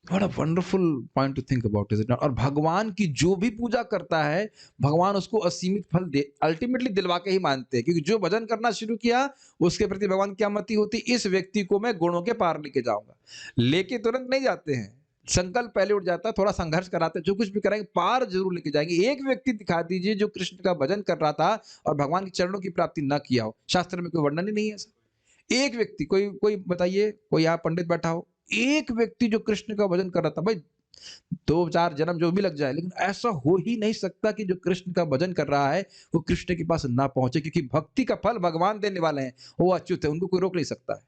What a wonderful point to think about, is it not? और भगवान की जो भी पूजा करता है, भगवान उसको असीमित फल दे अल्टीमेटली दिलवा के ही मानते हैं, क्योंकि जो भजन करना शुरू किया उसके प्रति भगवान क्या मति होती, इस व्यक्ति को मैं गुणों के पार लेके जाऊंगा। लेके तुरंत नहीं जाते हैं, संकल्प पहले उठ जाता है, थोड़ा संघर्ष कराते हैं, जो कुछ भी कराएंगे पार जरूर लेके जाएंगे। एक व्यक्ति दिखा दीजिए जो कृष्ण का भजन कर रहा था और भगवान के चरणों की प्राप्ति न किया हो, शास्त्र में कोई वर्णन ही नहीं है ऐसा। एक व्यक्ति, कोई कोई बताइए, कोई यहाँ पंडित बैठा हो, एक व्यक्ति जो कृष्ण का भजन कर रहा था, भाई 2-4 जन्म जो भी लग जाए, लेकिन ऐसा हो ही नहीं सकता कि जो कृष्ण का भजन कर रहा है वो कृष्ण के पास ना पहुंचे, क्योंकि भक्ति का फल भगवान देने वाले हैं, वो अच्युत है, उनको कोई रोक नहीं सकता है।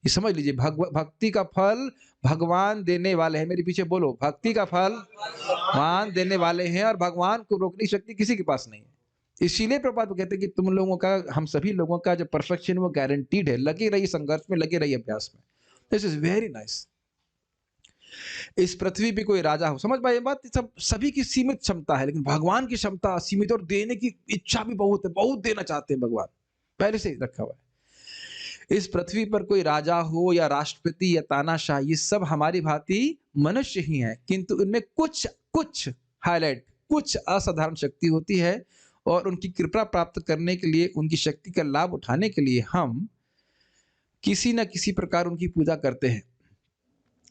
ये समझ लीजिए, भक्ति का फल भगवान देने वाले हैं। मेरे पीछे बोलो, भक्ति का फल भगवान देने वाले हैं और भगवान को रोकने की शक्ति किसी के पास नहीं है। इसीलिए प्रभुपाद वो कहते हैं कि तुम लोगों का, हम सभी लोगों का जो परफेक्शन वो गारंटीड है। लगे रहिए संघर्ष में, लगे रहिए अभ्यास में। This is very nice. इस पृथ्वी पे कोई राजा हो, समझ पाए ये बात, सब सभी की सीमित क्षमता है, लेकिन भगवान की क्षमता असीमित, और देने की इच्छा भी बहुत है, बहुत देना चाहते हैं भगवान, पहले से ही रखा हुआ है। इस पृथ्वी पर कोई राजा हो या राष्ट्रपति या तानाशाह, ये सब हमारी भांति मनुष्य ही हैं, किंतु इनमें कुछ कुछ हाईलाइट, कुछ असाधारण शक्ति होती है, और उनकी कृपा प्राप्त करने के लिए, उनकी शक्ति का लाभ उठाने के लिए हम किसी न किसी प्रकार उनकी पूजा करते हैं।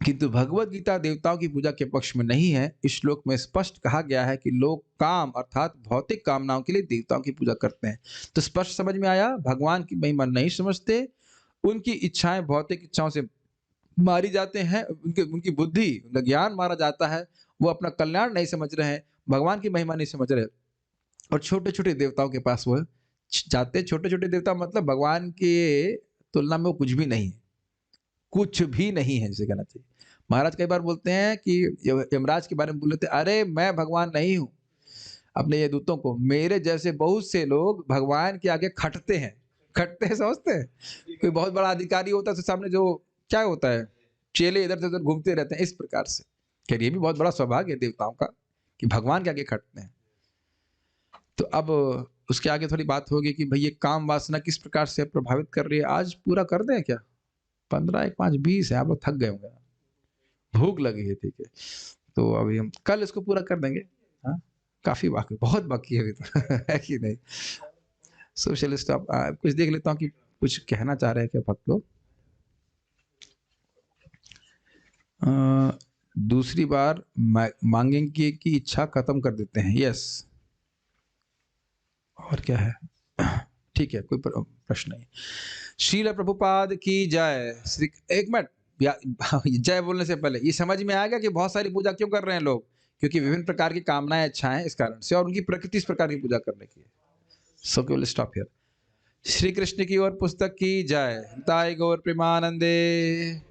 किंतु भगवत गीता देवताओं की पूजा के पक्ष में नहीं है। इस श्लोक में स्पष्ट कहा गया है कि लोग काम अर्थात भौतिक कामनाओं के लिए देवताओं की पूजा करते हैं। तो स्पष्ट समझ में आया, भगवान की महिमा नहीं समझते, उनकी इच्छाएं भौतिक इच्छाओं से मारी जाते हैं, उनकी बुद्धि, उनका ज्ञान मारा जाता है, वो अपना कल्याण नहीं समझ रहे हैं, भगवान की महिमा नहीं समझ रहे, और छोटे छोटे देवताओं के पास वो जाते। छोटे छोटे देवता मतलब भगवान के तुलना में वो कुछ भी नहीं है, कुछ भी नहीं है जिसे कहना चाहिए। महाराज कई बार बोलते हैं कि यमराज के बारे में बोल रहे थे, अरे मैं भगवान नहीं हूं, अपने ये दूतों को, मेरे जैसे बहुत से लोग भगवान के आगे खटते हैं। खटते हैं समझते हैं, कोई बहुत बड़ा अधिकारी होता है तो सामने जो क्या होता है, चेले इधर से उधर घूमते रहते हैं, इस प्रकार से। खैर ये भी बहुत बड़ा सौभाग्य है देवताओं का कि भगवान के आगे खटते हैं। तो अब उसके आगे थोड़ी बात होगी कि भाई ये काम वासना किस प्रकार से प्रभावित कर रही है। आज पूरा कर दें क्या? 15, 1, 5, 20 है, आप लोग थक गए होंगे, भूख लगी है, ठीक है। तो अभी हम कल इसको पूरा कर देंगे। हाँ, काफी बाकी, बहुत बाकी है अभी तो है कि नहीं? सोशलिस्ट आप कुछ देख लेता हूँ कि कुछ कहना चाह रहे हैं क्या भक्त लोग। दूसरी बार मांगेंगे की इच्छा खत्म कर देते हैं, यस। और क्या है? ठीक है, कोई प्रश्न नहीं। श्रील प्रभुपाद की जय। श्री, एक मिनट, जय बोलने से पहले ये समझ में आएगा कि बहुत सारी पूजा क्यों कर रहे हैं लोग, क्योंकि विभिन्न प्रकार की कामनाएं, इच्छाएं इस कारण से, और उनकी प्रकृति इस प्रकार की पूजा करने की है। So will stop here. Shri Krishna की ओर पुस्तक की जय। ताई गौर प्रेमानंदे।